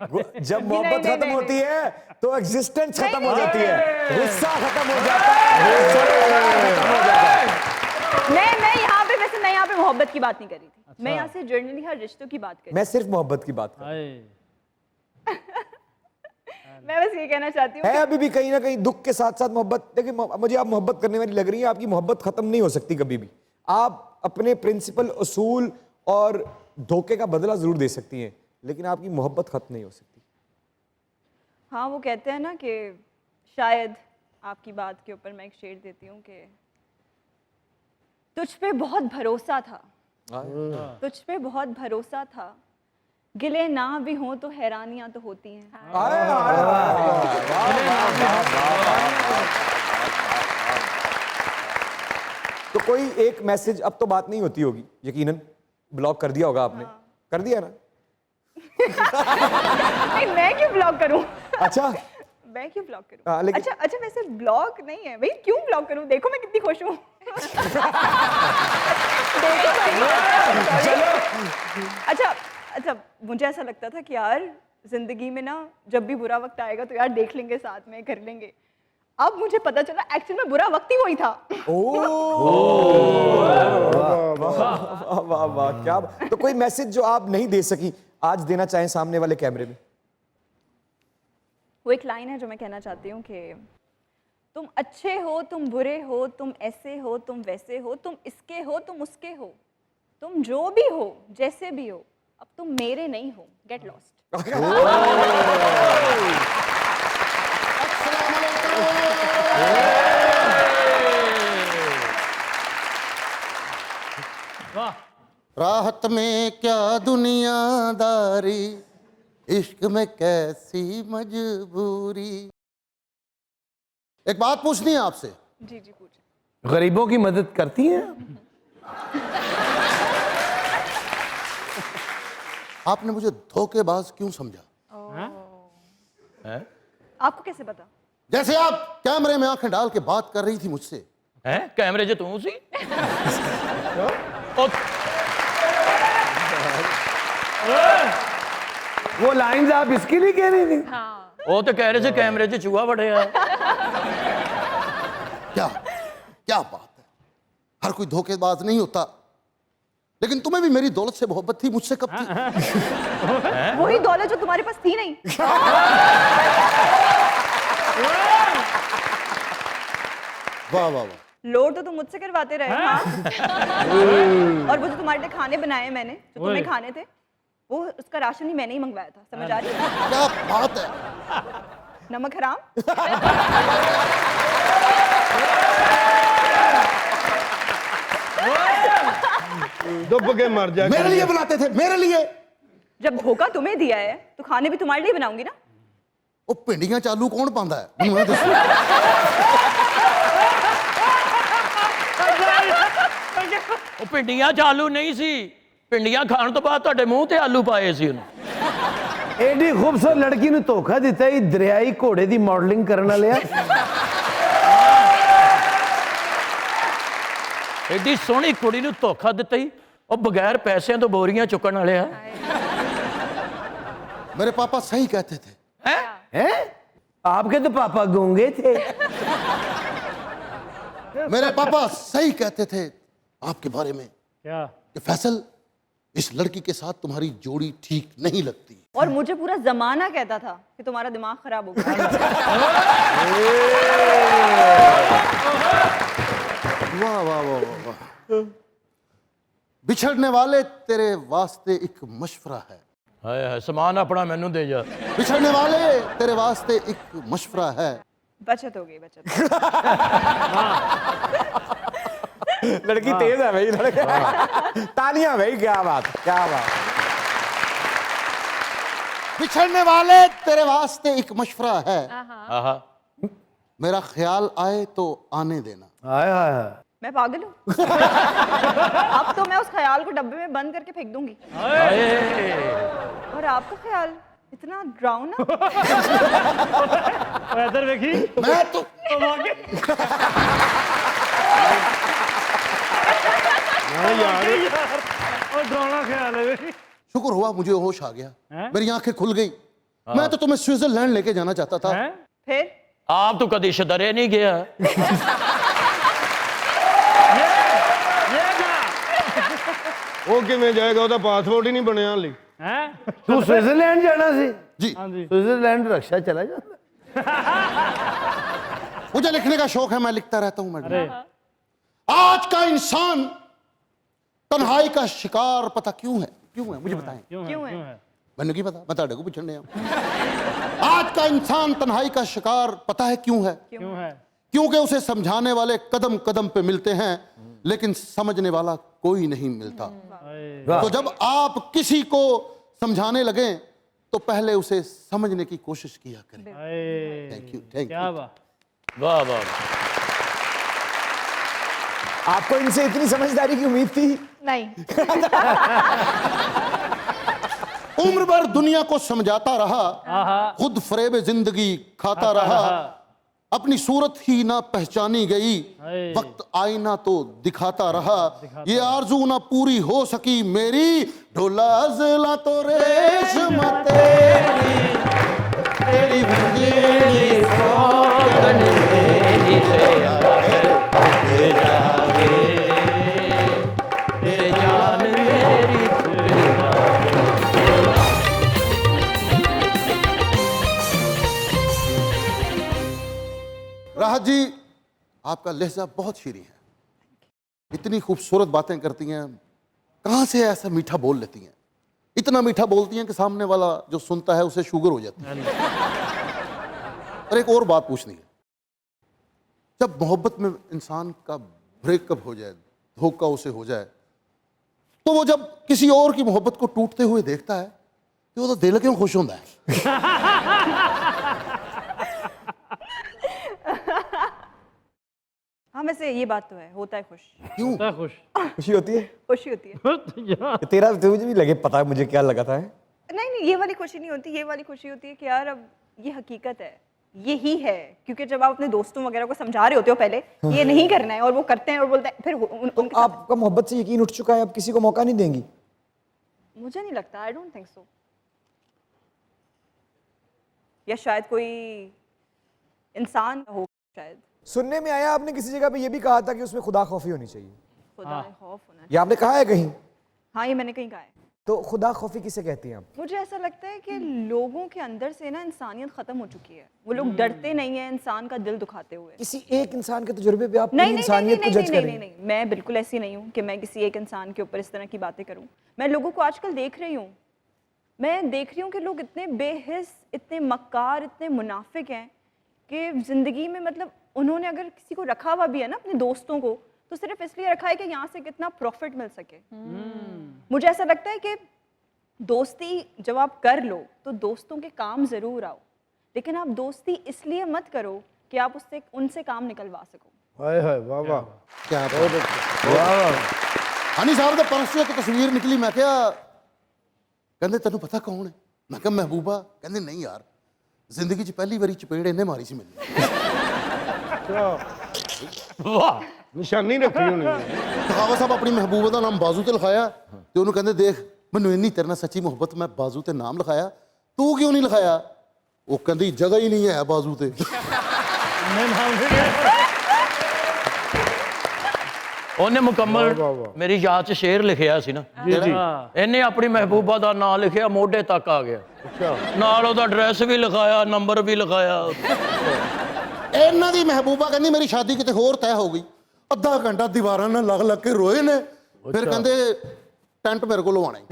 जब मोहब्बत नहीं, खत्म नहीं, होती है तो एग्जिस्टेंस खत्म हो नहीं, जाती है, गुस्सा खत्म हो जाता है, खत्म हो जाता है। मैं यहाँ पे मोहब्बत की बात नहीं कर रही थी। मैं यहाँ से जनरली हर रिश्तों की बात कर रही मैं सिर्फ मोहब्बत की बात कर रहा हाय। हूँ। मैं बस ये कहना चाहती हूँ है अभी भी कहीं ना कहीं दुख के साथ साथ मोहब्बत। देखिए मुझे आप मोहब्बत करने वाली लग रही है, आपकी मोहब्बत खत्म नहीं हो सकती कभी भी। आप अपने प्रिंसिपल, उसूल और धोखे का बदला जरूर दे सकती हैं, लेकिन आपकी मोहब्बत खत्म नहीं हो सकती। हाँ, वो कहते हैं ना कि शायद आपकी बात के ऊपर मैं एक शेर देती हूँ कि तुझ पे बहुत भरोसा था, तुझ पे बहुत भरोसा था, गिले ना भी हों तो हैरानियां तो होती हैं। तो कोई एक मैसेज, अब तो बात नहीं होती होगी यकीनन, ब्लॉक कर दिया होगा आपने। कर दिया ना? नहीं, मैं क्यों ब्लॉक करूं? अच्छा, मैं क्यों ब्लॉक करूं? हाँ, लेकिन- अच्छा वैसे ब्लॉक नहीं है भाई, क्यों ब्लॉक करूं? देखो मैं कितनी खुश हूं। देखो अच्छा मुझे ऐसा लगता था कि यार जिंदगी में ना जब भी बुरा वक्त आएगा तो यार देख लेंगे, साथ में कर लेंगे। अब मुझे पता चला एक्चुअली में बुरा वक्त ही वही था। वाह वाह वाह, क्या तो कोई मैसेज जो आप नहीं दे सकी आज देना चाहें सामने वाले कैमरे में? वो एक लाइन है जो मैं कहना चाहती हूँ कि तुम अच्छे हो, तुम बुरे हो, तुम ऐसे हो, तुम वैसे हो, तुम इसके हो, तुम उसके हो, तुम जो भी हो, जैसे भी हो, अब तुम मेरे नहीं हो। Get lost. वाह। राहत में क्या दुनियादारी, इश्क में कैसी मजबूरी। एक बात पूछनी है आपसे, जी जी पूछे। गरीबों की मदद करती हैं? आपने मुझे धोखेबाज क्यों समझा? आपको कैसे पता? जैसे आप कैमरे में आंखें डाल के बात कर रही थी मुझसे। हैं कैमरे 'ਚ ਤੂੰ ਸੀ वो लाइंस आप इसके लिए कह रही थी? ਉਹ ਤਾਂ ਕਹਿ ਰਹੇ ਸੀ ਕੈਮਰੇ 'ਚ ਚੂਹਾ ਵੜਿਆ। क्या क्या बात है, हर कोई धोखेबाज नहीं होता। लेकिन तुम्हें भी मेरी दौलत से मोहब्बत थी, मुझसे कब थी? वही दौलत जो तुम्हारे पास थी नहीं। वाह वाह वाह। लोड तो तुम मुझसे करवाते रहे। हाँ। और वो जो तुम्हारे लिए खाने बनाए मैंने, जो तुम्हें खाने थे, वो उसका राशन ही मैंने ही मंगवाया था। समझ आ रही है? क्या बात है। नमक हराम। डुब के मर जा। मेरे लिए बनाते थे, मेरे लिए। जब धोखा तुम्हें दिया है तो खाने भी तुम्हारे लिए बनाऊंगी ना। वो भिंडियां चालू कौन पांदा है? ਮੈਨੂੰ ਇਹ ਦੱਸੋ। ਉਹ ਭਿੰਡੀਆਂ 'ਚ ਆਲੂ ਨਹੀਂ ਸੀ, ਭਿੰਡੀਆਂ ਖਾਣ ਤੋਂ ਬਾਅਦ ਤੁਹਾਡੇ ਮੂੰਹ ਤੇ ਆਲੂ ਪਾਏ ਸੀ ਉਹਨੇ। एडी खूबसूरत लड़की ने धोखा दिता ही दरियाई घोड़े की मॉडलिंग करने वाले ਐਡੀ ਸੋਹਣੀ ਕੁੜੀ ਨੂੰ ਧੋਖਾ ਦਿੱਤਾ ਹੀ, ਉਹ ਬਗੈਰ ਪੈਸਿਆਂ ਤੋਂ ਬੋਰੀਆਂ ਚੁੱਕਣ ਵਾਲੇ ਆ। मेरे पापा सही कहते थे। हैं? आपके तो पापा गूंगे थे। मेरे पापा सही कहते थे आपके बारे में क्या? कि फैसल, इस लड़की के साथ तुम्हारी जोड़ी ठीक नहीं लगती। और मुझे पूरा जमाना कहता था कि तुम्हारा दिमाग खराब हो गया। वाह वाह वाह वाह वाह। बिछड़ने वाले तेरे वास्ते एक मशवरा है। ਹਾਏ ਹਾਏ ਸਮਾਨ ਆਪਣਾ ਮੈਨੂੰ ਦੇ ਜਾ। बिछड़ने वाले तेरे वास्ते एक मशवरा है। बचत हो गई, बचत। लड़की तेज है भाई, लड़के तालियां भाई, क्या बात, क्या बात। बिछड़ने वाले तेरे वास्ते एक मशवरा है, ਆਹਾ मेरा ख्याल आए तो आने देना। हाय हाय हाय। मैं पागल हूँ? अब तो मैं उस ख्याल को डब्बे में बंद करके फेंक दूंगी। ਹਾਏ और आपका ख्याल इतना डरावना। इधर देखी मैं तो और डरावना ख्याल है बेटी। शुक्र हुआ मुझे होश आ गया, हैं? मेरी आंखें खुल गई। मैं तो तुम्हें स्विट्जरलैंड लेके जाना चाहता था। हैं? फिर आप तो कभी शदरे नहीं गया। ਉਹ ਕਿਵੇਂ ਜਾਏਗਾ, ਉਹਦਾ ਪਾਸਪੋर्ट ਹੀ ਨਹੀਂ ਬਣਿਆ ਹਾਲੇ। हैं? तू स्विट्जरलैंड जाना सी? जी हाँ जी। स्विट्जरलैंड रक्षा चला जाता। मुझे लिखने का शौक है, मैं लिखता रहता हूं अरे मैडम। आज का इंसान तन्हाई का शिकार पता क्यों है? क्यों है मुझे बताएं। क्यों है? मैंने की पता, मैं ताड़े को पूछने आया। आज का इंसान तन्हाई का शिकार पता है क्यों है? क्यों है? क्योंकि उसे समझाने वाले कदम कदम पे मिलते हैं, लेकिन समझने वाला कोई नहीं मिलता। तो जब आप किसी को समझाने लगे तो पहले उसे समझने की कोशिश किया करें। थैंक यू, थैंक क्या यू। बात। वाह वाह। आपको इनसे इतनी समझदारी की उम्मीद थी? नहीं। उम्र भर दुनिया को समझाता रहा, खुद फरेब जिंदगी खाता रहा, अपनी सूरत ही ना पहचानी गई, वक्त आईना तो दिखाता रहा, ये आरजू ना पूरी हो सकी मेरी, ढोला अज़ला तो रेशम तेरी, तेरी बंदेली सोगन मेरी से आगे जावे, तेरे जान मेरी राहत जी, आपका लहजा बहुत शीरी है, इतनी खूबसूरत बातें करती हैं, कहाँ से ऐसा मीठा बोल लेती हैं, इतना मीठा बोलती हैं कि सामने वाला जो सुनता है उसे शुगर हो जाती है। और एक और बात पूछनी है, जब मोहब्बत में इंसान का ब्रेकअप हो जाए, धोखा उसे हो जाए, तो वो जब किसी और की मोहब्बत को टूटते हुए देखता है तो वो तो दिल क्यों खुश होता है? हाँ वैसे ये बात तो है, होता है खुश। क्यों? होता है खुश। खुशी होती है? खुशी होती है। तेरा तो मुझे भी लगे पता है मुझे क्या लगा था। नहीं नहीं, ये वाली खुशी नहीं होती, ये वाली खुशी होती है कि यार अब ये हकीकत है, ये ही है। क्योंकि जब आप अपने दोस्तों वगैरह को समझा रहे होते हो पहले ये नहीं करना है, और वो करते हैं और बोलते हैं, फिर उनके साथ आपका मोहब्बत से यकीन उठ चुका है, अब किसी को मौका नहीं देंगी? मुझे नहीं लगता, आई डोंट थिंक सो। या शायद कोई इंसान हो, शायद सुनने में आया आपने किसी जगह पे ये भी कहा था कि उसमें खुदा खौफी होनी चाहिए। खुदा खौफ होना चाहिए। ये आपने कहा है कहीं? हाँ, ये मैंने कहीं कहा है। तो खुदा खौफी किसे कहती हैं आप? मुझे ऐसा लगता है कि लोगों के अंदर से ना इंसानियत खत्म हो चुकी है, वो लोग डरते नहीं है इंसान का दिल दुखाते हुए। किसी एक इंसान के तजुर्बे पे आप नहीं पूरी नहीं इंसानियत को नहीं जज नहीं कर नहीं रही हैं? नहीं, मैं बिल्कुल ऐसी नहीं हूँ कि मैं किसी एक इंसान के ऊपर इस तरह की बातें करूँ। मैं लोगों को आजकल देख रही हूँ, मैं देख रही हूँ कि लोग इतने बेहिस, इतने मक्कार, इतने मुनाफिक हैं कि ज़िंदगी में मतलब उन्होंने अगर किसी को रखा हुआ भी है ना, अपने दोस्तों को, तो सिर्फ इसलिए रखा है कि यहाँ से कितना प्रॉफिट मिल सके। मुझे ऐसा लगता है कि दोस्ती जब आप कर लो तो दोस्तों के काम ज़रूर आओ, लेकिन आप दोस्ती इसलिए मत करो कि आप उससे उनसे काम निकलवा सको। हाय हाय, वाह वाह, क्या बहुत अच्छा, वाह वाह। हनी साहब ने परसों एक तस्वीर निकली, मैं क्या कहते तेन पता कौन है? मैं क्या महबूबा? कहते नहीं यार, जिंदगी च पहली बारी चपेड़ इन्हें मारी सी मैंने। वाह। ਨਿਸ਼ਾਨੀ ਰੱਖੀ ਹੋਣੀ ਹੈ। सखावत साहब अपनी महबूबा का नाम बाजू ते लिखाया तो उन्होंने कहते देख मैनू इन्नी तेरे नाल सच्ची मोहब्बत, मैं बाजू ते नाम लिखाया, तू क्यों नहीं लिखाया? वो कहती जगह ही नहीं है बाजू ते। ਉਹਨੇ ਮੁਕੰਮਲ ਮੇਰੀ ਯਾਦ 'ਚ ਸ਼ੇਰ ਲਿਖਿਆ ਸੀ ਨਾ जी जी, ਇਹਨੇ ਆਪਣੀ ਮਹਿਬੂਬਾ ਦਾ ਨਾਂ ਲਿਖਿਆ, ਮੋਢੇ ਤੱਕ ਆ ਗਿਆ, ਨਾਲ ਉਹਦਾ ਐਡਰੈਸ ਵੀ ਲਿਖਾਇਆ, ਨੰਬਰ ਵੀ ਲਿਖਾਇਆ। ਇਹਨਾਂ ਦੀ ਮਹਿਬੂਬਾ ਕਹਿੰਦੀ ਮੇਰੀ ਸ਼ਾਦੀ ਕਿਤੇ ਹੋਰ ਤੈਅ ਹੋ ਗਈ, ਅੱਧਾ ਘੰਟਾ ਦੀਵਾਰਾਂ ਨਾਲ ਲੱਗ ਲੱਗ ਕੇ ਰੋਏ ਨੇ, ਫਿਰ ਕਹਿੰਦੇ ਟੈਂਟ ਮੇਰੇ ਕੋਲ ਲਵਾਉਣਾ ਹੀ।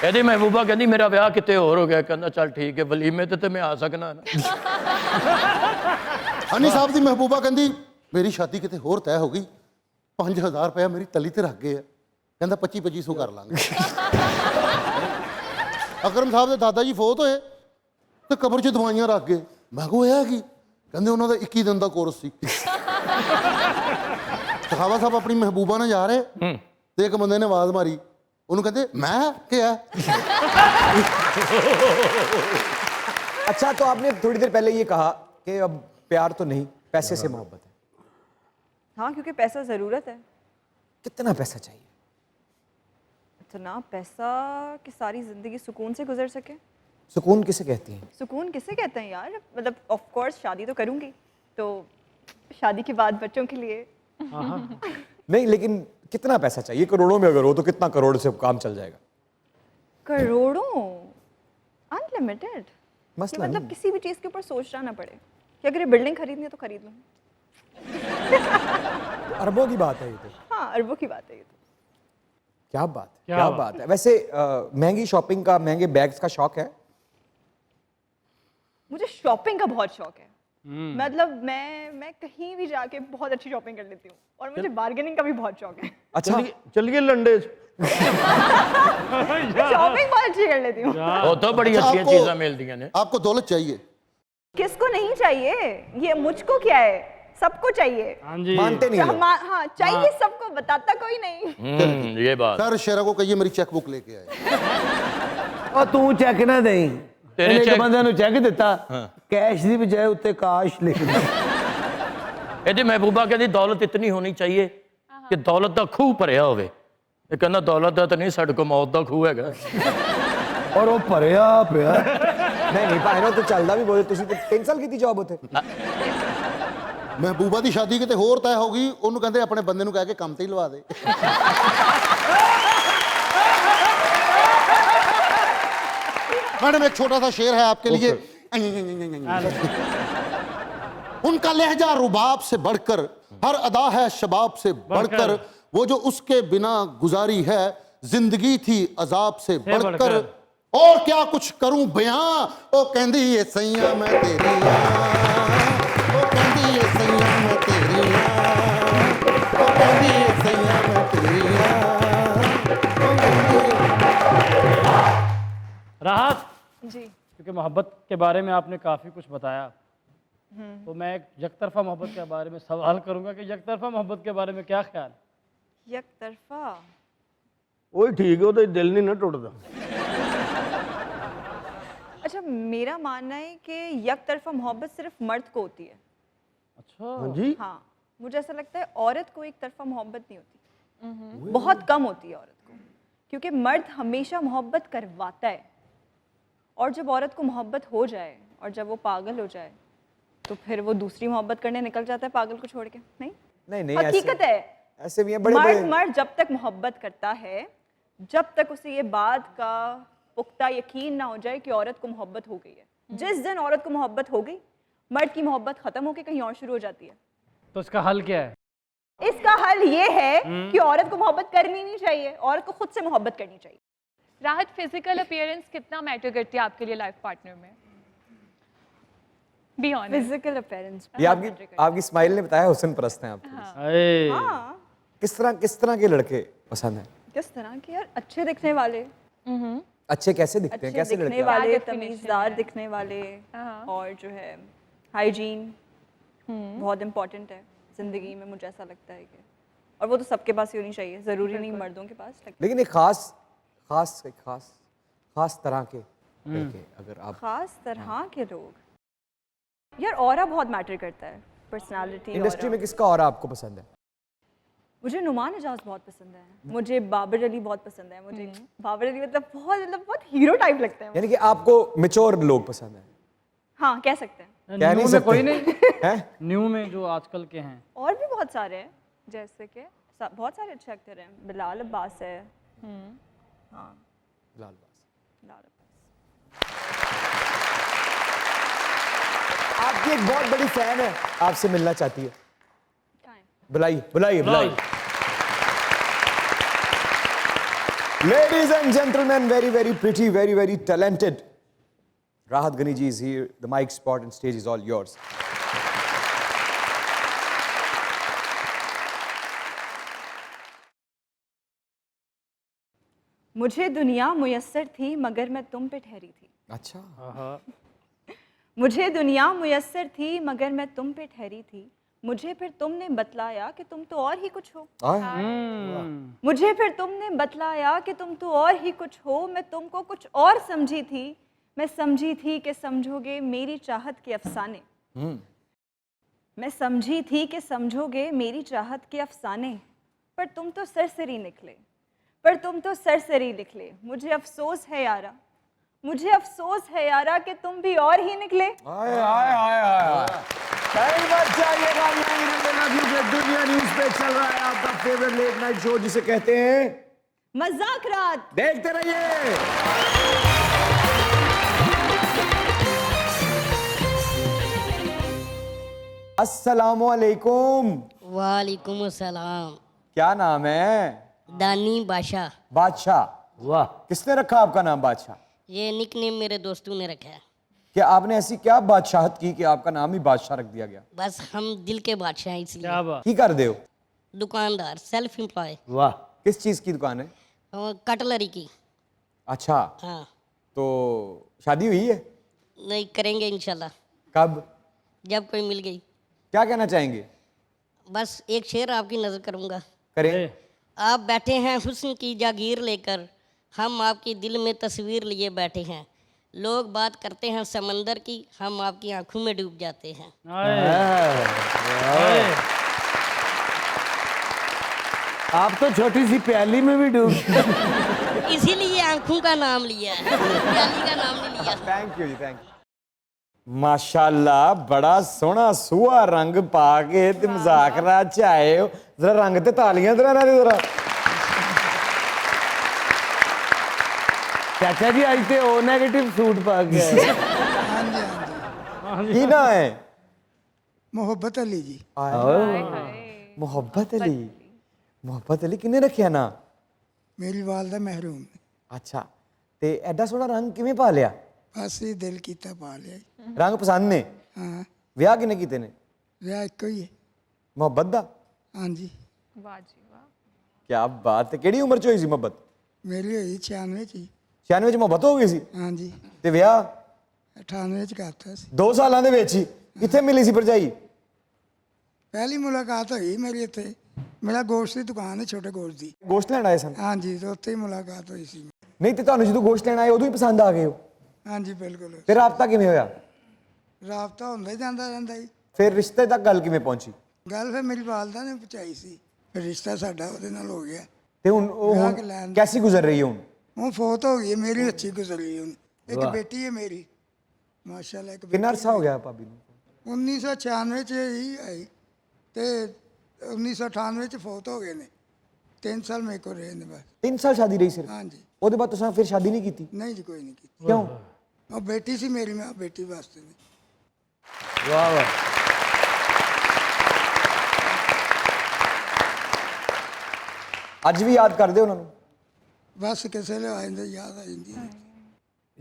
ਇਹਦੀ ਮਹਿਬੂਬਾ ਕਹਿੰਦੀ ਮੇਰਾ ਵਿਆਹ ਕਿਤੇ ਹੋਰ ਹੋ ਗਿਆ, ਕਹਿੰਦਾ ਚੱਲ ਠੀਕ ਹੈ, ਵਲੀਮੇ ਤੇ ਮੈਂ ਆ ਸਕਣਾ ਨਾ। ਹਨੀ ਸਾਹਿਬ ਦੀ ਮਹਿਬੂਬਾ ਕਹਿੰਦੀ ਮੇਰੀ ਸ਼ਾਦੀ ਕਿਤੇ ਹੋਰ ਤੈਅ ਹੋ ਗਈ, 5000 ਰੁਪਇਆ ਮੇਰੀ ਤਲੀ ਤੇ ਰੱਖ ਗਏ ਆ, ਕਹਿੰਦਾ 2500 ਕਰ ਲਾਂਗੇ। ਅਕਰਮ ਸਾਹਿਬ ਦੇ ਦਾਦਾ ਜੀ ਫੌਤ ਹੋਏ ਤੇ ਕਬਰ 'ਚ ਦਵਾਈਆਂ ਰੱਖ ਗਏ, ਮੈਂ ਕਿਹਾ ਹੋਇਆ ਕੀ? ਕਹਿੰਦੇ ਉਹਨਾਂ ਦਾ 21 ਦਿਨ ਦਾ ਕੋਰਸ ਸੀ। ਸਖਾਵਾ ਸਾਹਿਬ ਆਪਣੀ ਮਹਿਬੂਬਾ ਨਾਲ ਜਾ ਰਹੇ ਤੇ ਇੱਕ ਬੰਦੇ ਨੇ ਆਵਾਜ਼ ਮਾਰੀ, उन्होंने कहते मैं क्या अच्छा, तो आपने थोड़ी देर पहले ये कहा कि अब प्यार तो नहीं, पैसे से मोहब्बत है। हाँ, क्योंकि पैसा ज़रूरत है। कितना पैसा चाहिए? इतना पैसा कि सारी ज़िंदगी सुकून से गुजर सके। सुकून किसे कहती हैं? सुकून किसे कहते हैं यार? मतलब ऑफ कोर्स शादी तो करूँगी, तो शादी के बाद बच्चों के लिए। नहीं, लेकिन कितना पैसा चाहिए? करोड़ों में अगर हो तो कितना करोड़ से काम चल जाएगा? करोड़ों? अनलिमिटेड। मसला मतलब नहीं। किसी भी चीज़ के ऊपर सोचना ना पड़े कि अगर ये बिल्डिंग खरीदनी है तो खरीद लूँ। अरबों की बात है ये तो। हाँ, अरबों की बात है ये तो। क्या बात है, क्या क्या बात बात है। वैसे महंगी शॉपिंग का, महंगे बैग्स का शौक है? मुझे शॉपिंग का बहुत शौक है। मतलब मैं कहीं भी जाके बहुत अच्छी शॉपिंग कर लेती हूँ, और मुझे बार्गेनिंग का भी बहुत शौक है। अच्छा, चलिए लंडे से। शॉपिंग बहुत अच्छी कर लेती हूँ। वो तो बड़ी अच्छा, अच्छी आपको- चीज़ें मिलती हैं ने। आपको दौलत चाहिए? किसको नहीं चाहिए? ये मुझको क्या है, सबको चाहिए। हाँ जी। मानते नहीं लोग। हाँ, चाहिए सबको, बताता कोई नहीं। ये बात सर शेरा को कहिए मेरी चेकबुक लेके आए। और तू चेक ना दें, तेरे एक चेक- बंदे ਨੂੰ चेक ਦਿੱਤਾ कैश ਦੀ ਬਜਾਏ ਉੱਤੇ ਕਾਸ਼ ਲਿਖ ਦਿੱਤਾ। ਇਹਦੀ ਮਹਿਬੂਬਾ ਕਹਿੰਦੀ ਦੌਲਤ ਇਤਨੀ ਹੋਣੀ ਚਾਹੀਏ ਕਿ ਦੌਲਤ ਦਾ ਖੂਹ ਭਰਿਆ ਹੋਵੇ। ਇਹ ਕਹਿੰਦਾ ਦੌਲਤ ਦਾ ਤਾਂ ਨਹੀਂ, ਸਾਡੇ ਕੋਲ ਮੌਤ ਦਾ ਖੂਹ ਹੈਗਾ। ਔਰ ਉਹ ਭਰਿਆ ਪਿਆ। नहीं नहीं भाई, तो चलदा भी बोले। तुसी तो 3 साल की जॉब होते। ਮਹਿਬੂਬਾ ਦੀ ਸ਼ਾਦੀ ਕਿਤੇ ਹੋਰ ਤੈਅ ਹੋ ਗਈ, ਉਹਨੂੰ ਕਹਿੰਦੇ ਆਪਣੇ ਬੰਦੇ ਨੂੰ ਕਹਿ ਕੇ ਕੰਮ ਤੇ ਹੀ ਲਵਾ ਦੇ। मैडम एक छोटा सा शेर है आपके लिए। उनका लहजा रुबाब से बढ़कर, हर अदा है शबाब से बढ़कर, वो जो उसके बिना गुजारी है जिंदगी थी अजाब से बढ़कर। और क्या कुछ करूं बयां, ओ कहंदी ये सैया मैं तेरी ओ कहंदी ये सैया मैं तेरी ओ कहंदी ये सैया मैं तेरी राहत, जी, क्योंकि मोहब्बत के बारे में आपने काफ़ी कुछ बताया, तो मैं एक यकतरफा मोहब्बत के बारे में सवाल करूंगा कि यकतरफा मोहब्बत के बारे में क्या ख्याल? एक तरफा। ਉਹ ਠੀਕ ਹੈ, ਉਹਦਾ ਦਿਲ ਨਹੀਂ ਨਾ ਟੁੱਟਦਾ। अच्छा, मेरा मानना है कि एक तरफा मोहब्बत सिर्फ मर्द को होती है। अच्छा, जी हाँ, मुझे ऐसा लगता है औरत को एक तरफा मोहब्बत नहीं होती, बहुत कम होती है औरत को, क्योंकि मर्द हमेशा मोहब्बत करवाता है, और जब औरत को मोहब्बत हो जाए और जब वो पागल हो जाए तो फिर वो दूसरी मोहब्बत करने निकल जाता है पागल को छोड़ के। नहीं, नहीं हकीकत है। ऐसे भी हैं बड़े मर्द बड़े। मर्द जब तक मोहब्बत करता है, जब तक उसे ये बात का पुख्ता यकीन ना हो जाए कि औरत को मोहब्बत हो गई है। जिस दिन औरत को मोहब्बत हो गई, मर्द की मोहब्बत खत्म होकर कहीं और शुरू हो जाती है। तो इसका हल क्या है? इसका हल ये है कि औरत को मोहब्बत करनी नहीं चाहिए, औरत को खुद से मोहब्बत करनी चाहिए। राहत, फिजिकल अपीयरेंस कितना मैटर करती है आपके लिए लाइफ पार्टनर में? Be honest. फिजिकल अपीयरेंस ये आपकी स्माइल ने बताया हुस्न परस्त हैं आप। अरे, हाँ, किस तरह के लड़के पसंद हैं? किस तरह के यार? अच्छे दिखने वाले, अच्छे कैसे दिखते हैं? अच्छे कैसे दिखने लड़के? वाले, क्या definition तमीज़दार है? दिखने वाले, और जो है हाइजीन बहुत इम्पोर्टेंट है ज़िंदगी में, मुझे ऐसा लगता है कि, और वो तो सबके पास ही होनी चाहिए, ज़रूरी नहीं मर्दों के पास। लेकिन एक खास तरह के लड़के, अगर आप खास तरह के लोग, यार ऑरा बहुत मैटर करता है, पर्सनालिटी। इंडस्ट्री में किसका और आपको पसंद है? मुझे नुमान एजाज बहुत पसंद है, मुझे बाबर अली बहुत पसंद है, मुझे बाबर अली मतलब बहुत हीरो टाइप लगता है। यानी कि आपको मैच्योर लोग पसंद हैं? हाँ, कह सकते हैं। कह नहीं न्यू में सकते। कोई नहीं हैं? न्यू में जो आजकल के हैं? और भी बहुत सारे हैं, जैसे कि बहुत सारे अच्छे एक्टर हैं। बिलाल अब्बास है। हाँ, लाल बास। बिलाल अब्बास। आपकी एक बहुत बड़ी फैन है, आपसे मिलना चाहती है। कहाँ है? बुलाइए। Ladies and gentlemen, very, very pretty, very, very talented. Rahat Ghani ji is here. The mic spot and stage is all yours. मुझे दुनिया मुयस्सर थी मगर मैं तुम पे ठहरी थी। अच्छा। मुझे दुनिया मुयस्सर थी मगर मैं तुम पे ठहरी थी। मुझे फिर तुमने बतलाया कि तुम तो और ही कुछ हो। आए। मुझे फिर तुमने बतलाया कि तुम तो और ही कुछ हो। मैं तुमको कुछ और समझी थी। मैं समझी थी कि समझोगे मेरी चाहत के अफसाने। मैं समझी थी कि समझोगे मेरी चाहत के अफसाने। पर तुम तो सरसरी निकले। पर तुम तो सरसरी निकले। मुझे अफसोस है यारा। मुझे अफसोस है यारा कि तुम भी और ही निकले। आए आए आए आए। कई बार चाहिएगा दुनिया न्यूज पे चल रहा है आपका फेवरेट लेट नाइट शो जिसे कहते हैं मजाक रात। देखते रहिए। अस्सलामुअलैकुम। वालेकुम अस्सलाम। क्या नाम है? दानी बादशाह। बादशाह। वाह, किसने रखा आपका नाम बादशाह? ये निकनेम मेरे दोस्तों ने रखा है। क्या आपने ऐसी क्या बादशाहत की कि आपका नाम ही बादशाह रख दिया गया? बस हम दिल के बादशाह हैं इसलिए। क्या बात। की कर दे हो? दुकानदार, सेल्फ एम्प्लॉय, वाह। किस चीज की दुकान है? कटलरी की। अच्छा, हाँ, तो शादी हुई है? नहीं करेंगे इंशाल्लाह कब? जब कोई मिल गई। क्या कहना चाहेंगे? बस एक शेर आपकी नजर करूंगा। करें। आप बैठे हैं हुस्न की जागीर लेकर, हम आपकी दिल में तस्वीर लिए बैठे हैं। लोग बात करते हैं समंदर की, हम आपकी आंखों में डूब जाते हैं। आप तो छोटी सी प्याली में भी डूब इसीलिए आंखों का नाम लिया है, प्याली का नाम नहीं लिया। थैंक यू जी, थैंक यू। माशाल्लाह, बड़ा सोहना सूहा रंग पा के ते मजाक रात च आए हो। जरा रंग ते तालियां जरा ना दे जरा। चाचा जी आज ते ओ नेगेटिव सूट पा के आए। की ना है? मोहब्बत अली जी। मोहब्बत अली। मोहब्बत अली किन्ने रखिया ना? मेरी वालदा महरूम ने। अच्छा, ते एडा सोहना रंग किवें पा लिया? बस ही दिल कीता पा लिया। रंग पसंद ने? हाँ, विआह किन्ने कीते ने? विआह इक्को ही है। मोहब्बत दा? हाँ जी, वाह जी वाह। क्या बात है। किहड़ी उम्र च होई सी मोहब्बत? मेरी हुई 96 च ही। 96 ਚ ਮੁਹੱਬਤ ਹੋ ਗਈ ਸੀ हाँ जी, ਤੇ ਵਿਆਹ 98 ਚ ਕਰਤਾ सी। 2 ਸਾਲਾਂ ਦੇ ਵਿੱਚ ਹੀ ਕਿੱਥੇ ਮਿਲੀ ਸੀ ਭਰਜਾਈ? पहली मुलाकात हुई मेरी इत्थे। मेरा गोश्त की दुकान है, छोटे गोश्त की। ਗੋਸ਼ਤ ਲੈਣ ਆਏ ਸਨ? हाँ जी, तो उत्थे ही मुलाकात हुई सी। ਨਹੀਂ ਤੇ ਤੁਹਾਨੂੰ ਜਦੋਂ ਗੋਸ਼ਤ ਲੈਣ ਆਏ ਉਦੋਂ ਹੀ ਪਸੰਦ ਆ ਗਏ ਹੋ? हाँ जी बिल्कुल। ਤੇ ਰਾਬਤਾ ਕਿਵੇਂ ਹੋਇਆ? राबता ਹੁੰਦਾ ਹੀ ਜਾਂਦਾ ਰਹਿੰਦਾ ਜੀ। ਫਿਰ ਰਿਸ਼ਤੇ ਤੱਕ ਗੱਲ ਕਿਵੇਂ ਪਹੁੰਚੀ? ਗੱਲ ਫਿਰ ਮੇਰੀ ਵਾਲਦਾ ਨੇ ਪਹੁੰਚਾਈ ਸੀ। ਫਿਰ ਰਿਸ਼ਤਾ ਸਾਡਾ ਉਹਦੇ ਨਾਲ ਹੋ ਗਿਆ। ਤੇ ਹੁਣ ਉਹ ਵਿਆਹ ਹੁਣ ਕੇ ਲੈਣ ਦਾ। ਕੈਸੀ ਗੁਜ਼ਰ ਰਹੀ ਹੈ ਹੁਣ? ਉਹ ਫੌਤ ਹੋ ਗਈ ਹੈ, ਮੇਰੀ ਅੱਛੀ ਗੁਜ਼ਰੀ ਹੁਣ। ਇੱਕ ਬੇਟੀ ਹੈ ਮੇਰੀ, ਮਾਸ਼ਾਅੱਲਾ। ਇੱਕ ਕਿੰਨਾ ਅਰਸਾ ਹੋ ਗਿਆ ਭਾਬੀ ਨੂੰ? 1996 ਚ ਹੀ ਆਈ ਤੇ 1998 ਚ ਫੌਤ ਹੋ ਗਏ ਨੇ। 3 ਸਾਲ ਮੇਰੇ ਕੋਲ ਰਹੇ ਨੇ ਬਸ। 3 ਸਾਲ ਸ਼ਾਦੀ ਰਹੀ ਸਿਰਫ? ਹਾਂਜੀ, ਉਹਦੇ ਬਾਅਦ ਤੁਸੀਂ ਫਿਰ ਸ਼ਾਦੀ ਨਹੀਂ ਕੀਤੀ? ਨਹੀਂ ਜੀ ਕੋਈ ਨਹੀਂ ਕੀਤੀ। ਕਿਉਂ? ਉਹ ਬੇਟੀ ਸੀ ਮੇਰੀ, ਮੈਂ ਬੇਟੀ ਵਾਸਤੇ ਨੇ। ਵਾਹ ਵਾਹ। ਅੱਜ ਵੀ ਯਾਦ ਕਰਦੇ ਹੋ ਉਹਨਾਂ ਨੂੰ? ਬਸ ਕਿਸੇ ਵੇਲੇ ਆ ਜਾਂਦਾ, ਯਾਦ ਆ ਜਾਂਦੀ ਹੈ।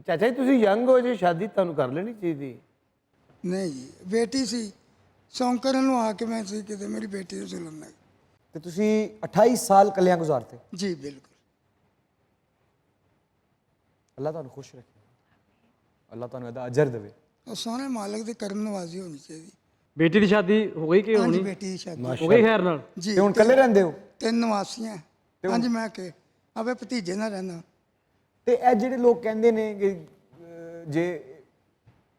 ਚਾਚਾ ਜੀ ਤੁਸੀਂ ਯੰਗ ਹੋ ਜੇ, ਸ਼ਾਦੀ ਤੁਹਾਨੂੰ ਕਰ ਲੈਣੀ ਚਾਹੀਦੀ। ਨਹੀਂ ਜੀ, ਬੇਟੀ ਸੀ। ਸੌਂਕਰਨ ਨੂੰ ਆ ਕੇ ਮੈਂ ਸੀ ਕਿਤੇ ਮੇਰੀ ਬੇਟੀ ਨੂੰ ਜ਼ੁਲਮ ਲੱਗ। ਤੇ ਤੁਸੀਂ 28 ਸਾਲ ਕੱਲਿਆਂ ਗੁਜ਼ਾਰਤੇ? ਜੀ ਬਿਲਕੁਲ। ਅੱਲਾ ਤੁਹਾਨੂੰ ਖੁਸ਼ ਰੱਖੇ, ਅੱਲਾ ਤੁਹਾਨੂੰ ਇਹਦਾ ਅਜਰ ਦੇਵੇ। ਉਹ ਸੋਹਣੇ ਮਾਲਕ ਦੀ ਕਰਮ ਨਵਾਜ਼ੀ ਹੋਣੀ ਚਾਹੀਦੀ। बेटी की शादी हो गई कि ਹਾਂਜੀ, होनी? ਬੇਟੀ ਦੀ ਸ਼ਾਦੀ हो गई खैर नाल? ਜੀ। ਤੇ ਹੁਣ ਇਕੱਲੇ ਰਹਿੰਦੇ ਹੋ? 3 ਨਵਾਸੀਆਂ। ਹਾਂਜੀ, ਮੈਂ ਕਿ ਆਪੇ ਭਤੀਜੇ ਨਾਲ ਰਹਿਣਾ। ਤੇ ਇਹ ਜਿਹੜੇ ਲੋਕ ਕਹਿੰਦੇ ਨੇ ਕਿ ਜੇ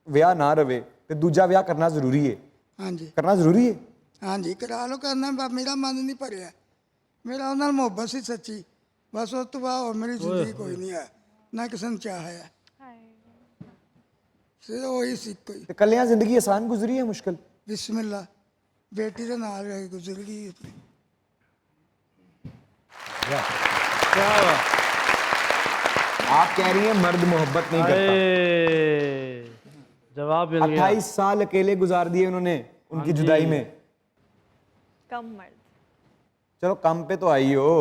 ਵਿਆਹ ਨਾ ਰਵੇ ਤੇ ਦੂਜਾ ਵਿਆਹ ਕਰਨਾ ਜ਼ਰੂਰੀ ਹੈ, ਹਾਂਜੀ ਕਰਨਾ ਜ਼ਰੂਰੀ ਹੈ? ਹਾਂਜੀ, ਕਰਾ ਲਓ, ਕਰਨਾ। ਮੇਰਾ ਮਨ ਨਹੀਂ ਭਰਿਆ। ਮੇਰਾ ਉਹਨਾਂ ਨਾਲ ਮੁਹੱਬਤ ਸੀ ਸੱਚੀ। ਬਸ ਉਸ ਤੋਂ ਬਾਅਦ ਹੋਰ ਮੇਰੀ ਜ਼ਿੰਦਗੀ ਕੋਈ ਨਹੀਂ ਹੈ, ਨਾ ਕਿਸੇ ਨੂੰ ਚਾਹ ਹੈ। ਸਿਰ ਉਹੀ ਸੀ ਕੋਈ। ਤੇ ਕੱਲਿਆਂ ਜ਼ਿੰਦਗੀ ਆਸਾਨ ਗੁਜ਼ਰੀ ਹੈ ਮੁਸ਼ਕਿਲ? ਬਿਸਮਿल्ला, ਬੇਟੀ ਦੇ ਨਾਲ ਰਹਿ ਕੇ ਗੁਜ਼ਰ ਗਈ ਆਪਣੀ। क्या हुआ? आप कह रही हैं मर्द मोहब्बत नहीं करता। अरे, जवाब मिल गया। 28 साल अकेले गुजार दिए उन्होंने उनकी जुदाई में। कम मर्द। चलो कम पे तो आई हो।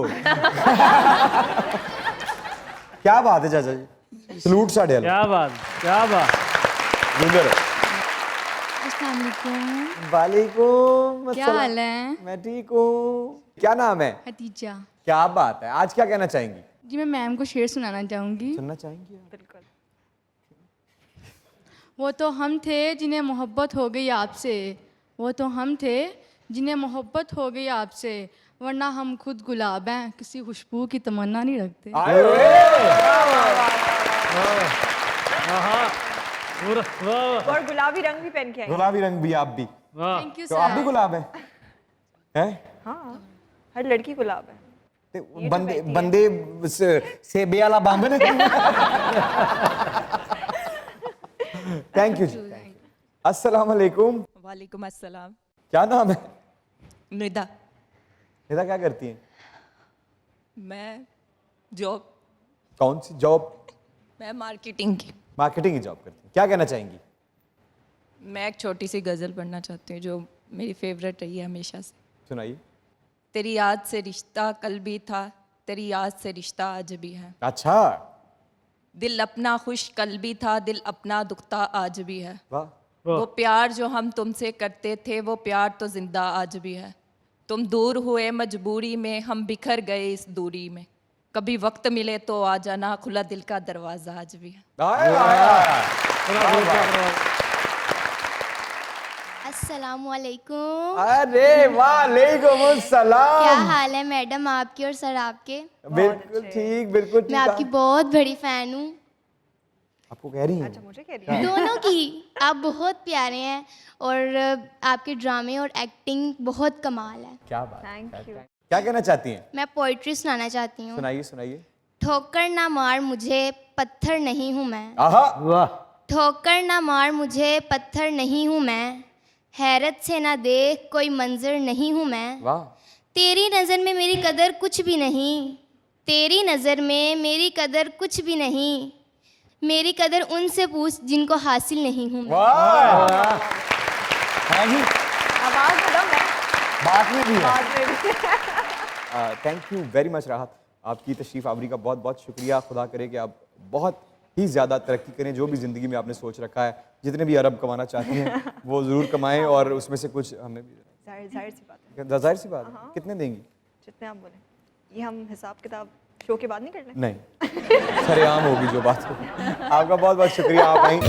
क्या बात है चाचा जी, सलूट साढ़े वाला। क्या बात, क्या बात। गुजर। अस्सलामुअलैकुम। वालेकुम क्या अस्सलाम। हाल है? मैं ठीक हूँ। क्या नाम है? हतीजा। क्या बात है, आज क्या कहना चाहेंगी? जी मैं मैम को शेर सुनाना चाहूँगी। सुनना चाहेंगी आप? बिल्कुल। वो तो हम थे जिन्हें मोहब्बत हो गई आपसे, वो तो हम थे जिन्हें मोहब्बत हो गई आपसे, वरना हम खुद गुलाब हैं, किसी खुशबू की तमन्ना नहीं रखते। और गुलाबी रंग भी पहन के आए। गुलाबी रंग भी आप भी, थैंक यू तो आप भी सर। गुलाब है? हाँ, हर लड़की गुलाब है। ते बंदे बंदे सेबे वाला बंब ने। थैंक यू जी। अस्सलाम वालेकुम। वालेकुम अस्सलाम। क्या नाम है? निदा। निदा क्या करती हैं? मैं जॉब, कौन सी जॉब? मैं मार्केटिंग की। मार्केटिंग की जॉब करती हैं। क्या कहना चाहेंगी? मैं एक छोटी सी गज़ल पढ़ना चाहती हूँ जो मेरी फेवरेट रही है हमेशा से। सुनाइए। तेरी याद से रिश्ता कल भी था, तेरी याद से रिश्ता आज भी है। अच्छा, दिल अपना खुश कल भी था, दिल अपना दुखता आज भी है। वाह। वो प्यार जो हम तुमसे करते थे, वो प्यार तो जिंदा आज भी है। तुम दूर हुए मजबूरी में, हम बिखर गए इस दूरी में। कभी वक्त मिले तो आ जाना, खुला दिल का दरवाजा आज भी है। अस्सलामुअलैकुम। अरे वालेकुम सलाम। क्या हाल है मैडम आपके और सर आपके? बिल्कुल ठीक, बिल्कुल ठीक। मैं आपकी बहुत बड़ी फैन हूँ। आपको कह रही हैं? अच्छा, मुझे कह रही है। दोनों की। आप बहुत प्यारे हैं और आपके ड्रामे और एक्टिंग बहुत कमाल है। क्या बात। Thank you. क्या कहना चाहती हैं? मैं पोइट्री सुनाना चाहती हूँ। सुनाइए सुनाइए। ठोकर ना मार मुझे, पत्थर नहीं हूँ मैं। आहा, वाह। ठोकर ना मार मुझे, पत्थर नहीं हूँ मैं। हैरत से ना देख कोई मंजर नहीं हूँ मैं। वाह। तेरी नज़र में मेरी कदर कुछ भी नहीं, तेरी नज़र में मेरी कदर कुछ भी नहीं। मेरी कदर उनसे पूछ जिनको हासिल नहीं हूँ मैं। वाह। हाँ जी, आवाज में दम है। बात में भी है। बाद में भी। थैंक यू वेरी मच राहत, आपकी तशरीफ़ आवरी का बहुत बहुत शुक्रिया। खुदा करे कि आप बहुत ही ज़्यादा तरक्की करें, जो भी ज़िंदगी में आपने सोच रखा है। जितने भी अरब कमाना चाहती हैं वो ज़रूर कमाएं, और उसमें से कुछ हमें भी। जाहिर सी बात है। जाहिर सी बात है। कितने देंगी? जितने आप बोले। ये हम हिसाब किताब शो के बाद नहीं कर लें? नहीं, सरेआम होगी जो बात होगी। आपका बहुत बहुत शुक्रिया, आप आई।